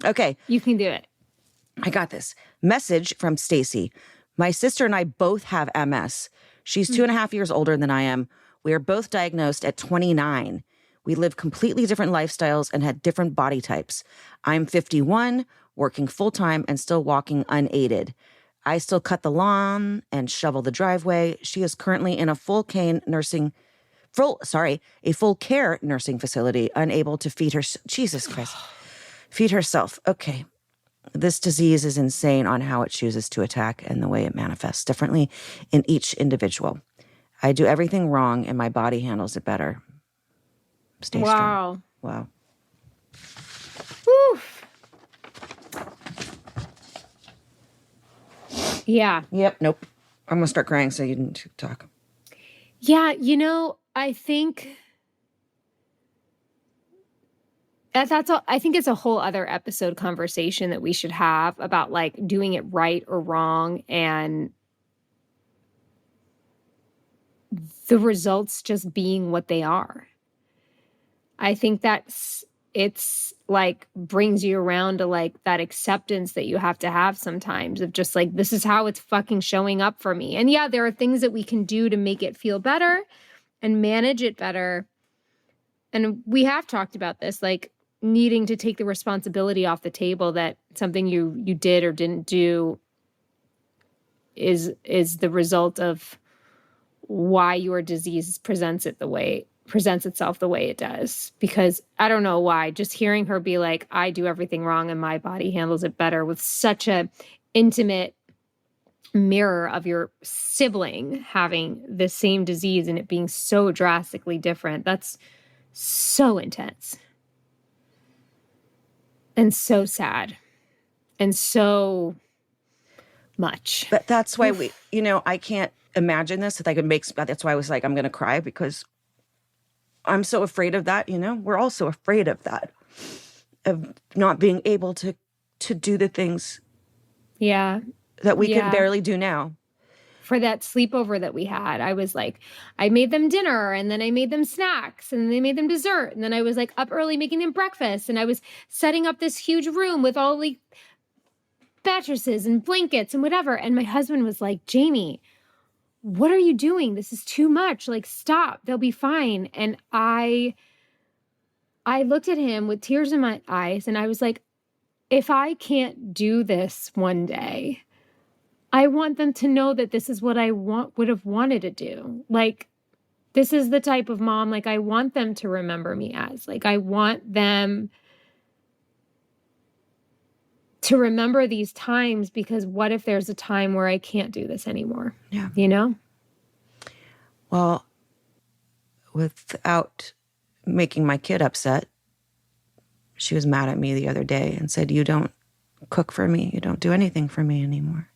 Speaker 1: Okay.
Speaker 2: You can do it.
Speaker 1: I got this. Message from Stacy. My sister and I both have MS. She's 2.5 years older than I am. We are both diagnosed at 29. We live completely different lifestyles and had different body types. I'm 51, working full-time and still walking unaided. I still cut the lawn and shovel the driveway. She is currently in a full care nursing facility, unable to feed her. Jesus Christ. Feed herself. Okay. This disease is insane on how it chooses to attack and the way it manifests differently in each individual. I do everything wrong and my body handles it better. Stay strong. Wow.
Speaker 2: Whew. Yeah.
Speaker 1: Yep. Nope. I'm going to start crying so you didn't talk.
Speaker 2: Yeah. You know, I think I think it's a whole other episode conversation that we should have about like doing it right or wrong and the results just being what they are. I think it's like brings you around to like that acceptance that you have to have sometimes of just like, this is how it's fucking showing up for me. And yeah, there are things that we can do to make it feel better and manage it better. And we have talked about this, like needing to take the responsibility off the table that something you did or didn't do is the result of why your disease presents itself the way it does. Because I don't know why, just hearing her be like, I do everything wrong and my body handles it better, with such a intimate mirror of your sibling having the same disease and it being so drastically different. That's so intense and so sad and so much.
Speaker 1: But that's why I can't imagine this. That's why I was like, I'm going to cry because I'm so afraid of that. We're all so afraid of that, of not being able to do the things that we can barely do now.
Speaker 2: For that sleepover that we had, I was like, I made them dinner and then I made them snacks and they made them dessert. And then I was like up early making them breakfast. And I was setting up this huge room with all the mattresses and blankets and whatever. And my husband was like, Jamie, what are you doing? This is too much. Like, stop. They'll be fine. And I looked at him with tears in my eyes and I was like, if I can't do this one day, I want them to know that this is what I would have wanted to do. Like, this is the type of mom, like, I want them to remember me as. Like, I want them to remember these times, because what if there's a time where I can't do this anymore?
Speaker 1: Yeah. Well, without making my kid upset, she was mad at me the other day and said, you don't cook for me. You don't do anything for me anymore.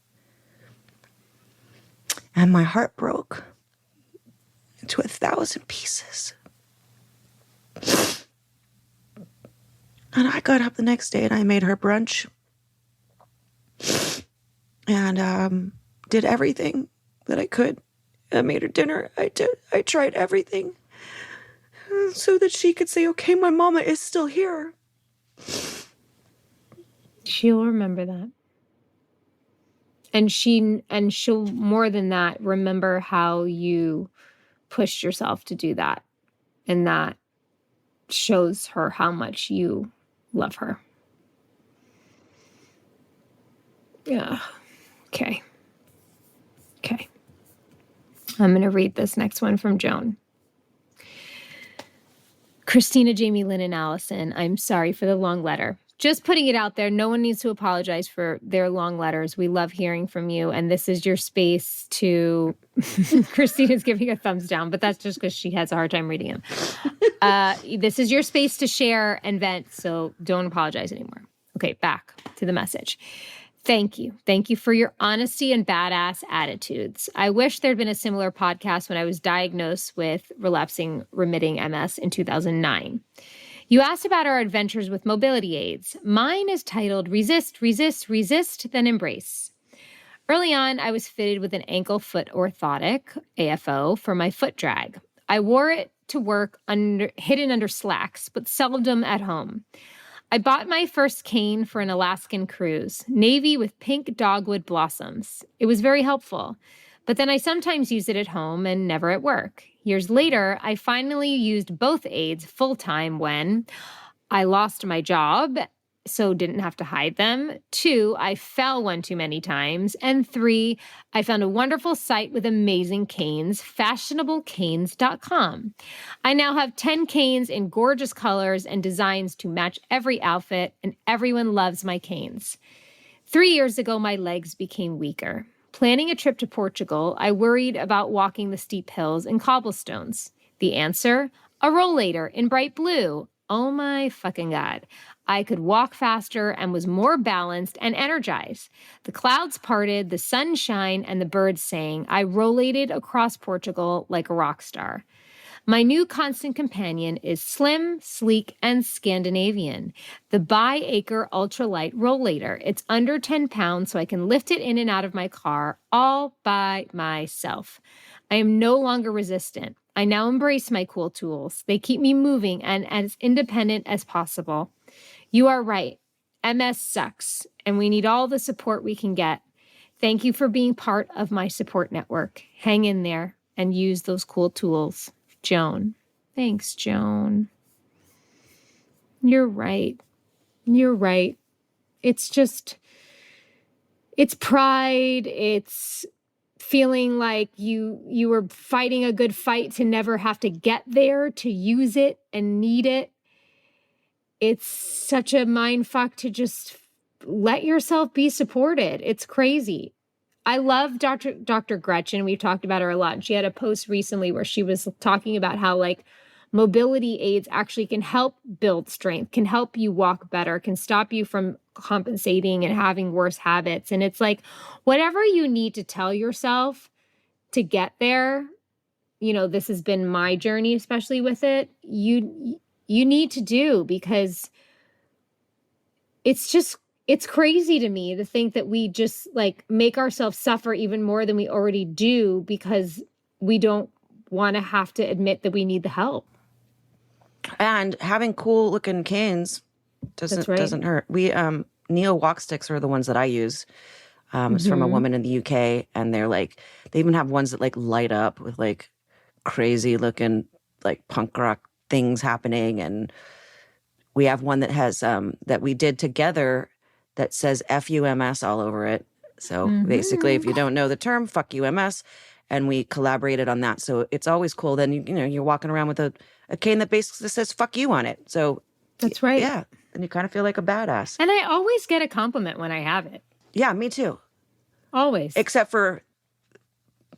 Speaker 1: And my heart broke into 1,000 pieces. And I got up the next day and I made her brunch and did everything that I could. I made her dinner. I tried everything so that she could say, okay, my mama is still here.
Speaker 2: She'll remember that. And she'll more than that remember how you pushed yourself to do that. And that shows her how much you love her. Yeah. Okay. I'm going to read this next one from Joan. Christina, Jamie-Lynn, and Allison, I'm sorry for the long letter. Just putting it out there, no one needs to apologize for their long letters. We love hearing from you, and this is your space to... Christina's giving a thumbs down, but that's just because she has a hard time reading them. This is your space to share and vent, so don't apologize anymore. Okay, back to the message. Thank you. Thank you for your honesty and badass attitudes. I wish there'd been a similar podcast when I was diagnosed with relapsing remitting MS in 2009. You asked about our adventures with mobility aids. Mine is titled Resist, Resist, Resist, Then Embrace. Early on, I was fitted with an ankle foot orthotic, AFO, for my foot drag. I wore it to work hidden under slacks, but seldom at home. I bought my first cane for an Alaskan cruise, navy with pink dogwood blossoms. It was very helpful, but then I sometimes use it at home and never at work. Years later, I finally used both aids full-time when I lost my job, so didn't have to hide them. 2, I fell one too many times. And 3, I found a wonderful site with amazing canes, fashionablecanes.com. I now have 10 canes in gorgeous colors and designs to match every outfit, and everyone loves my canes. 3 years ago, my legs became weaker. Planning a trip to Portugal, I worried about walking the steep hills and cobblestones. The answer? A rollator in bright blue. Oh my fucking God. I could walk faster and was more balanced and energized. The clouds parted, the sun shined, and the birds sang. I rollated across Portugal like a rock star. My new constant companion is slim, sleek, and Scandinavian. The Bi-Acre Ultralight Rollator. It's under 10 pounds, so I can lift it in and out of my car all by myself. I am no longer resistant. I now embrace my cool tools. They keep me moving and as independent as possible. You are right. MS sucks, and we need all the support we can get. Thank you for being part of my support network. Hang in there and use those cool tools. Joan. Thanks, Joan. You're right. You're right. It's just, it's pride. It's feeling like you were fighting a good fight to never have to get there, to use it and need it. It's such a mind fuck to just let yourself be supported. It's crazy. I love Dr. Gretchen. We've talked about her a lot. She had a post recently where she was talking about how like mobility aids actually can help build strength, can help you walk better, can stop you from compensating and having worse habits. And it's like, whatever you need to tell yourself to get there, you know, this has been my journey, especially with it, you need to do, because it's crazy to me to think that we just like make ourselves suffer even more than we already do because we don't want to have to admit that we need the help.
Speaker 1: And having cool looking canes doesn't hurt. We Neo walk sticks are the ones that I use. It's from a woman in the UK, and they're like, they even have ones that like light up with like crazy looking like punk rock things happening. And we have one that has that we did together that says FUMS all over it. So basically, if you don't know the term, fuck UMS, and we collaborated on that. So it's always cool. Then you know you're walking around with a cane that basically says fuck you on it. So
Speaker 2: that's right.
Speaker 1: Yeah, and you kind of feel like a badass.
Speaker 2: And I always get a compliment when I have it.
Speaker 1: Yeah, me too.
Speaker 2: Always.
Speaker 1: Except for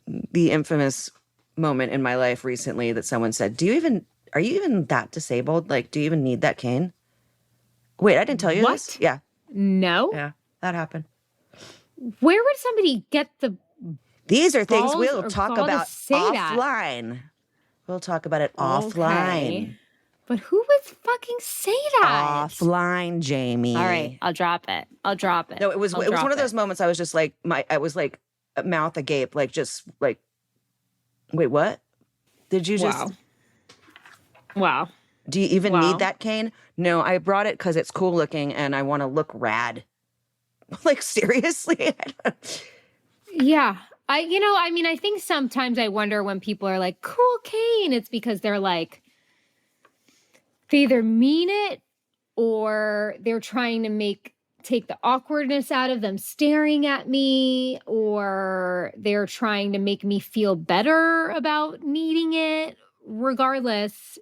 Speaker 1: the infamous moment in my life recently that someone said, are you even that disabled? Like, do you even need that cane? Wait, I didn't tell you this? Yeah.
Speaker 2: No.
Speaker 1: Yeah, that happened.
Speaker 2: Where would somebody get the
Speaker 1: These are things we'll talk about offline.
Speaker 2: That?
Speaker 1: We'll talk about it offline.
Speaker 2: But who would fucking say that?
Speaker 1: Offline, Jamie.
Speaker 2: All right, I'll drop it.
Speaker 1: No, it was one of those moments I was just like I was like mouth agape, like just like, wait, what? Did you just
Speaker 2: Wow.
Speaker 1: Do you even need that cane? No, I brought it because it's cool looking and I want to look rad. Like, seriously?
Speaker 2: Yeah. I think sometimes I wonder when people are like, cool cane, it's because they're like, they either mean it or they're trying to take the awkwardness out of them staring at me, or they're trying to make me feel better about needing it. Regardless,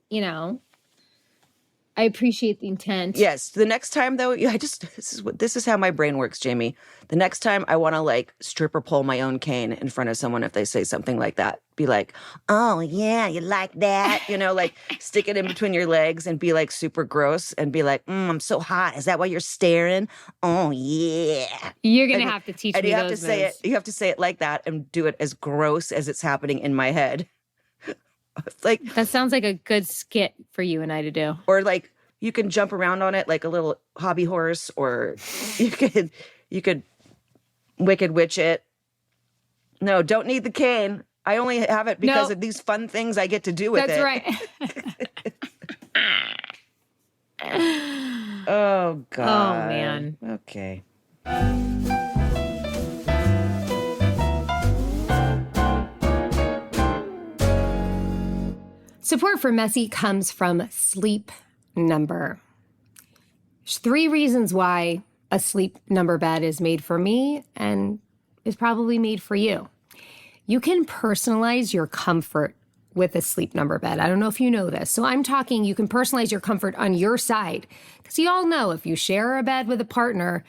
Speaker 2: I appreciate the intent.
Speaker 1: Yes. The next time, though, this is how my brain works, Jamie. The next time I want to like stripper pole my own cane in front of someone if they say something like that. Be like, oh yeah, you like that? Like stick it in between your legs and be like super gross and be like, I'm so hot. Is that why you're staring? Oh yeah.
Speaker 2: You're gonna have to teach me
Speaker 1: you have
Speaker 2: those
Speaker 1: to say
Speaker 2: moves.
Speaker 1: it. You have to say it like that and do it as gross as it's happening in my head. Like
Speaker 2: that sounds like a good skit for you and I to do.
Speaker 1: Or like you can jump around on it like a little hobby horse, or you could wicked witch it. No, don't need the cane. I only have it because of these fun things I get to do with it.
Speaker 2: That's right.
Speaker 1: Oh, God.
Speaker 2: Oh, man.
Speaker 1: Okay.
Speaker 2: Support for Messy comes from Sleep Number. There's 3 reasons why a Sleep Number bed is made for me and is probably made for you. You can personalize your comfort with a Sleep Number bed. I don't know if you know this. So I'm talking you can personalize your comfort on your side. Because you all know if you share a bed with a partner,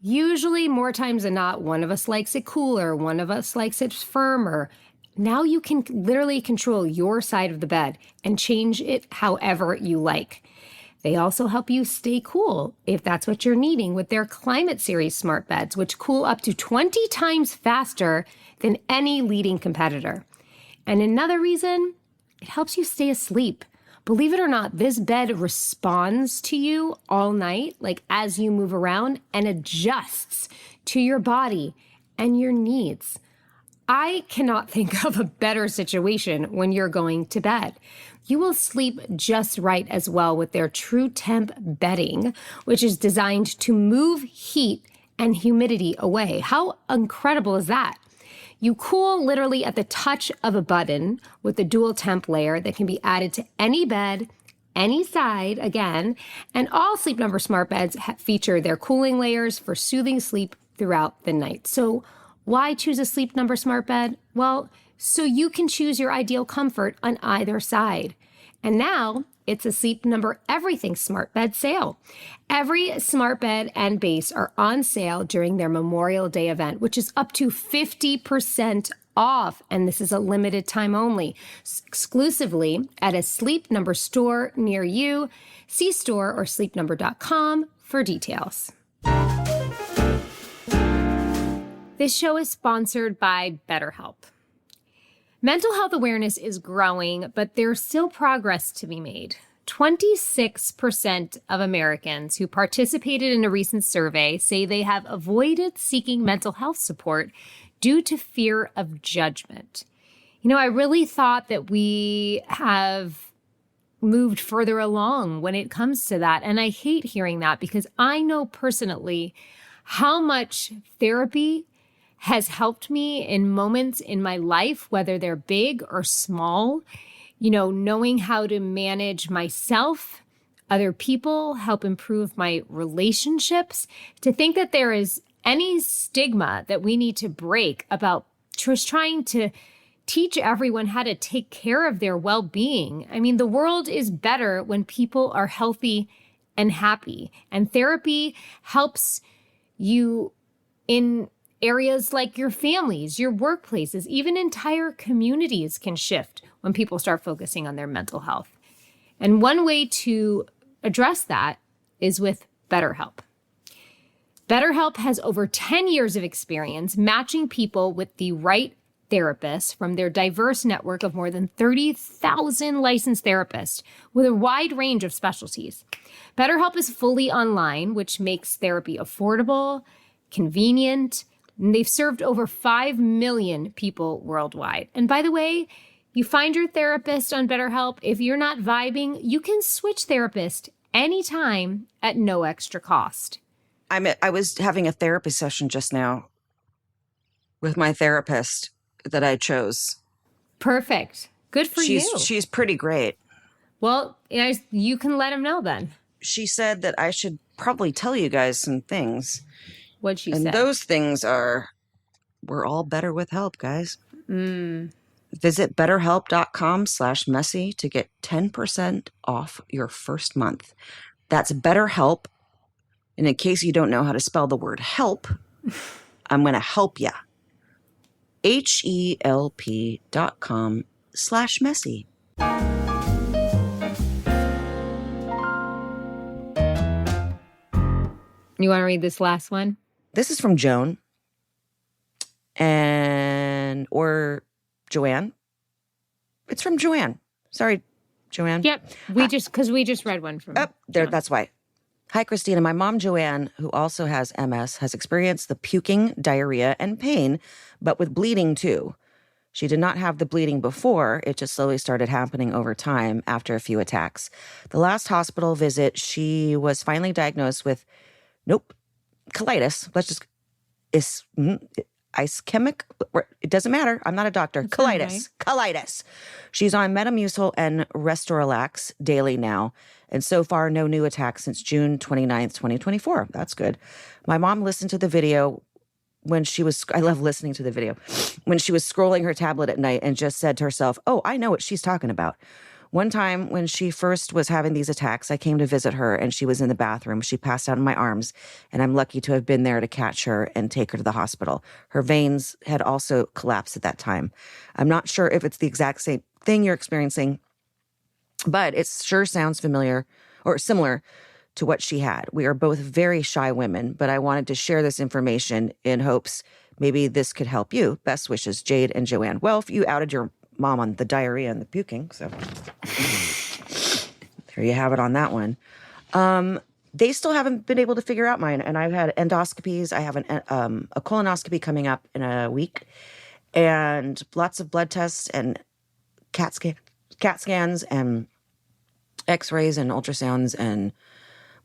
Speaker 2: usually more times than not, one of us likes it cooler, one of us likes it firmer. Now you can literally control your side of the bed and change it however you like. They also help you stay cool if that's what you're needing with their Climate Series smart beds, which cool up to 20 times faster than any leading competitor. And another reason, it helps you stay asleep. Believe it or not, this bed responds to you all night, like as you move around, and adjusts to your body and your needs. I cannot think of a better situation when you're going to bed. You will sleep just right as well with their True Temp bedding, which is designed to move heat and humidity away. How incredible is that? You cool literally at the touch of a button with the dual temp layer that can be added to any bed, any side, again, and all Sleep Number smart beds feature their cooling layers for soothing sleep throughout the night. So why choose a Sleep Number smart bed? Well, so you can choose your ideal comfort on either side. And now it's a Sleep Number Everything smart bed sale. Every smart bed and base are on sale during their Memorial Day event, which is up to 50% off. And this is a limited time only, exclusively at a Sleep Number store near you. See store or sleepnumber.com for details. This show is sponsored by BetterHelp. Mental health awareness is growing, but there's still progress to be made. 26% of Americans who participated in a recent survey say they have avoided seeking mental health support due to fear of judgment. You know, I really thought that we have moved further along when it comes to that. And I hate hearing that because I know personally how much therapy has helped me in moments in my life, whether they're big or small, you know, knowing how to manage myself, other people, help improve my relationships. To think that there is any stigma that we need to break about just trying to teach everyone how to take care of their well-being. I mean, the world is better when people are healthy and happy. And therapy helps you in areas like your families, your workplaces, even entire communities can shift when people start focusing on their mental health. And one way to address that is with BetterHelp. BetterHelp has over 10 years of experience matching people with the right therapist from their diverse network of more than 30,000 licensed therapists with a wide range of specialties. BetterHelp is fully online, which makes therapy affordable, convenient, and they've served over 5 million people worldwide. And by the way, you find your therapist on BetterHelp. If you're not vibing, you can switch therapist anytime at no extra cost.
Speaker 1: I was having a therapy session just now with my therapist that I chose.
Speaker 2: Perfect. Good for you.
Speaker 1: She's pretty great.
Speaker 2: Well, you can let him know then.
Speaker 1: She said that I should probably tell you guys some things.
Speaker 2: What'd she say?
Speaker 1: And those things are, we're all better with help, guys. Visit betterhelp.com/messy to get 10% off your first month. That's BetterHelp. And in case you don't know how to spell the word help, I'm going to help you. HELP.com/messy.
Speaker 2: You want to read this last one?
Speaker 1: This is from Joan or Joanne. It's from Joanne. Sorry, Joanne.
Speaker 2: Yep. We just read one from
Speaker 1: there. That's why. Hi, Christina. My mom, Joanne, who also has MS, has experienced the puking, diarrhea, and pain, but with bleeding too. She did not have the bleeding before. It just slowly started happening over time after a few attacks. The last hospital visit, she was finally diagnosed with, colitis. Let's just, ischemic. It doesn't matter. I'm not a doctor.
Speaker 2: That's
Speaker 1: colitis. Right. Colitis. She's on Metamucil and Restorelax daily now. And so far, no new attacks since June 29th, 2024. That's good. My mom listened to the video I love listening to the video, when she was scrolling her tablet at night and just said to herself, oh, I know what she's talking about. One time when she first was having these attacks, I came to visit her and she was in the bathroom. She passed out in my arms and I'm lucky to have been there to catch her and take her to the hospital. Her veins had also collapsed at that time. I'm not sure if it's the exact same thing you're experiencing, but it sure sounds familiar or similar to what she had. We are both very shy women, but I wanted to share this information in hopes maybe this could help you. Best wishes, Jade and Joanne. Well, if you outed your mom on the diarrhea and the puking, so there you have it on that one. They still haven't been able to figure out mine, and I've had endoscopies. I have a colonoscopy coming up in a week, and lots of blood tests and CAT scans and X-rays and ultrasounds and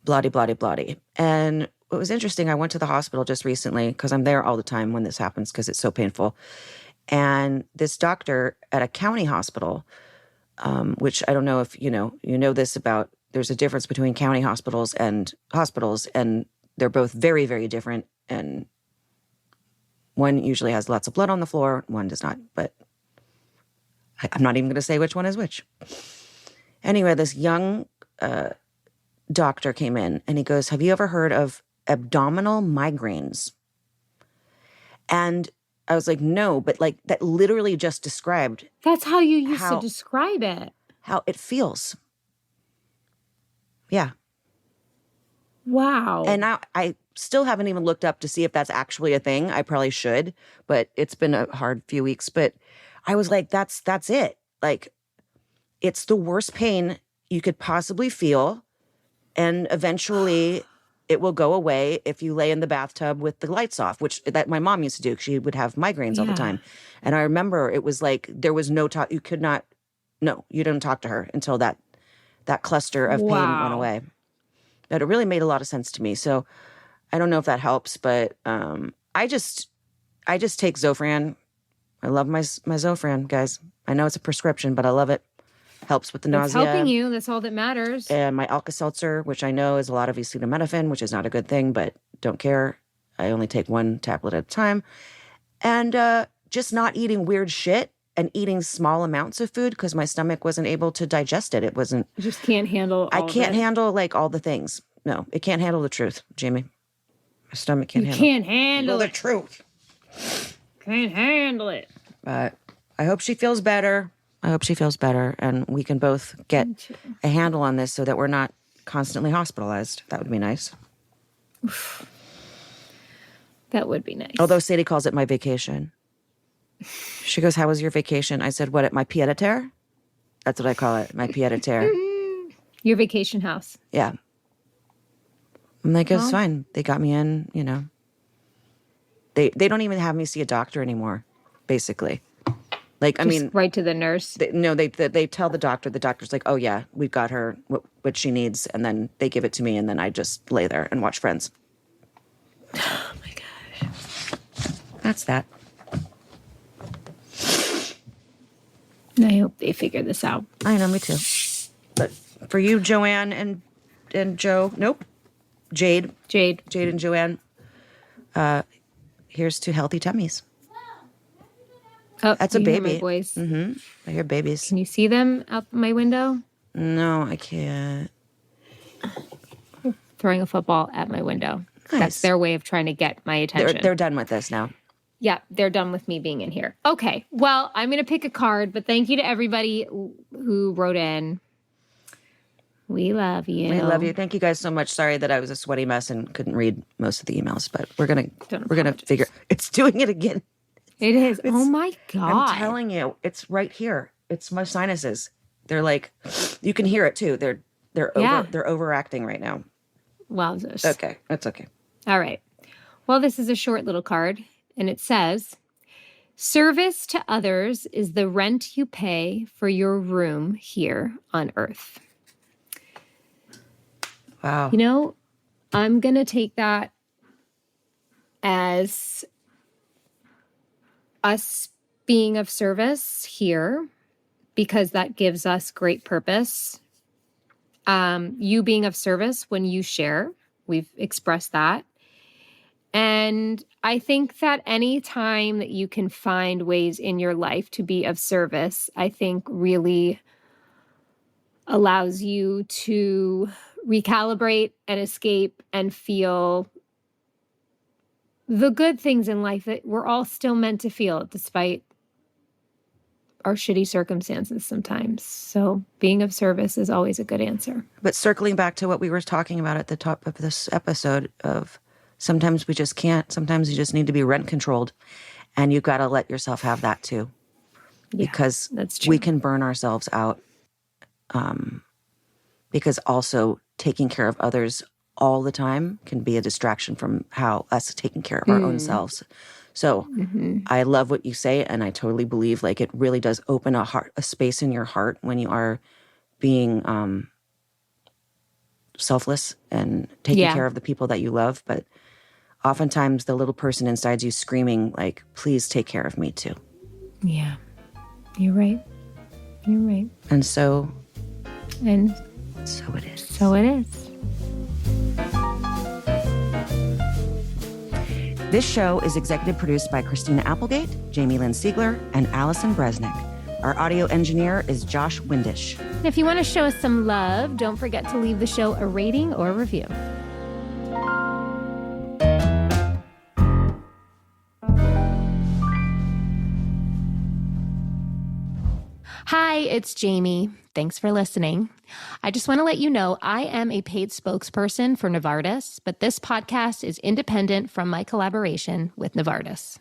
Speaker 1: blah-de-blah-de-blah-de. And it was interesting. I went to the hospital just recently because I'm there all the time when this happens because it's so painful. And this doctor at a county hospital, which I don't know if you know this about, there's a difference between county hospitals, and they're both very, very different. And one usually has lots of blood on the floor, one does not. But I'm not even going to say which one is which. Anyway, this young doctor came in and he goes, have you ever heard of abdominal migraines? And I was like, no, but like that literally just described.
Speaker 2: That's how you used to describe it.
Speaker 1: How it feels. Yeah.
Speaker 2: Wow.
Speaker 1: And now I still haven't even looked up to see if that's actually a thing. I probably should, but it's been a hard few weeks. But I was like, that's it. Like, it's the worst pain you could possibly feel. And eventually it will go away if you lay in the bathtub with the lights off, which that my mom used to do. She would have migraines all the time. And I remember it was like, there was no talk. You didn't talk to her until that cluster of pain went away. But it really made a lot of sense to me. So I don't know if that helps, but I just take Zofran. I love my Zofran, guys. I know it's a prescription, but I love it. Helps with the nausea.
Speaker 2: It's helping you. That's all that matters.
Speaker 1: And my Alka-Seltzer, which I know is a lot of acetaminophen, which is not a good thing, but don't care. I only take one tablet at a time. And just not eating weird shit and eating small amounts of food because my stomach wasn't able to digest it. It wasn't.
Speaker 2: You just can't handle
Speaker 1: I can't handle like all the things. No, it can't handle the truth, Jamie. My stomach can't handle it.
Speaker 2: You can't handle
Speaker 1: the truth.
Speaker 2: Can't handle it.
Speaker 1: But I hope she feels better. And we can both get a handle on this so that we're not constantly hospitalized. That would be nice.
Speaker 2: That would be nice.
Speaker 1: Although Sadie calls it my vacation. She goes, how was your vacation? I said, what, at my pied-à-terre? That's what I call it, my pied-à-terre.
Speaker 2: Your vacation house.
Speaker 1: Yeah. I'm like, it's fine. They got me in, They don't even have me see a doctor anymore, basically. Like,
Speaker 2: Just right to the nurse.
Speaker 1: They tell the doctor. The doctor's like, "Oh yeah, we've got her what she needs," and then they give it to me, and then I just lay there and watch Friends.
Speaker 2: Oh my gosh,
Speaker 1: that's that.
Speaker 2: I hope they figure this out.
Speaker 1: I know, me too. But for you, Joanne and Joe, nope, Jade and Joanne. Here's to healthy tummies.
Speaker 2: Oh,
Speaker 1: that's a baby.
Speaker 2: Hear my voice?
Speaker 1: Mm-hmm. I hear babies.
Speaker 2: Can you see them out my window?
Speaker 1: No, I can't.
Speaker 2: Throwing a football at my window. Nice. That's their way of trying to get my attention.
Speaker 1: They're done with this now.
Speaker 2: Yeah, they're done with me being in here. Okay, well, I'm going to pick a card, but thank you to everybody who wrote in. We love you.
Speaker 1: We love you. Thank you guys so much. Sorry that I was a sweaty mess and couldn't read most of the emails, but we're gonna figure. It's doing it again.
Speaker 2: It is. Oh my God.
Speaker 1: I'm telling you, it's right here. It's my sinuses. They're like, you can hear it too. They're overacting right now.
Speaker 2: Wowzers.
Speaker 1: Okay, that's okay.
Speaker 2: All right. Well, this is a short little card, and it says, Service to others is the rent you pay for your room here on Earth.
Speaker 1: Wow.
Speaker 2: You know, I'm going to take that as us being of service here, because that gives us great purpose. You being of service when you share, we've expressed that. And I think that any time that you can find ways in your life to be of service, I think really allows you to recalibrate and escape and feel the good things in life that we're all still meant to feel despite our shitty circumstances sometimes. So being of service is always a good answer.
Speaker 1: But circling back to what we were talking about at the top of this episode of sometimes we just can't, sometimes you just need to be rent controlled, and you've got to let yourself have that too.
Speaker 2: Yeah,
Speaker 1: because
Speaker 2: that's true.
Speaker 1: We can burn ourselves out. Because also taking care of others all the time can be a distraction from how us taking care of our own selves. So I love what you say, and I totally believe like it really does open a space in your heart when you are being selfless and taking care of the people that you love. But oftentimes the little person inside you screaming like, please take care of me too.
Speaker 2: Yeah, you're right. You're right.
Speaker 1: And so
Speaker 2: it is. So it is.
Speaker 1: This show is executive produced by Christina Applegate, Jamie-Lynn Sigler, and Allison Bresnick. Our audio engineer is Josh Windisch.
Speaker 2: And if you want to show us some love, don't forget to leave the show a rating or review. Hi, it's Jamie. Thanks for listening. I just want to let you know I am a paid spokesperson for Novartis, but this podcast is independent from my collaboration with Novartis.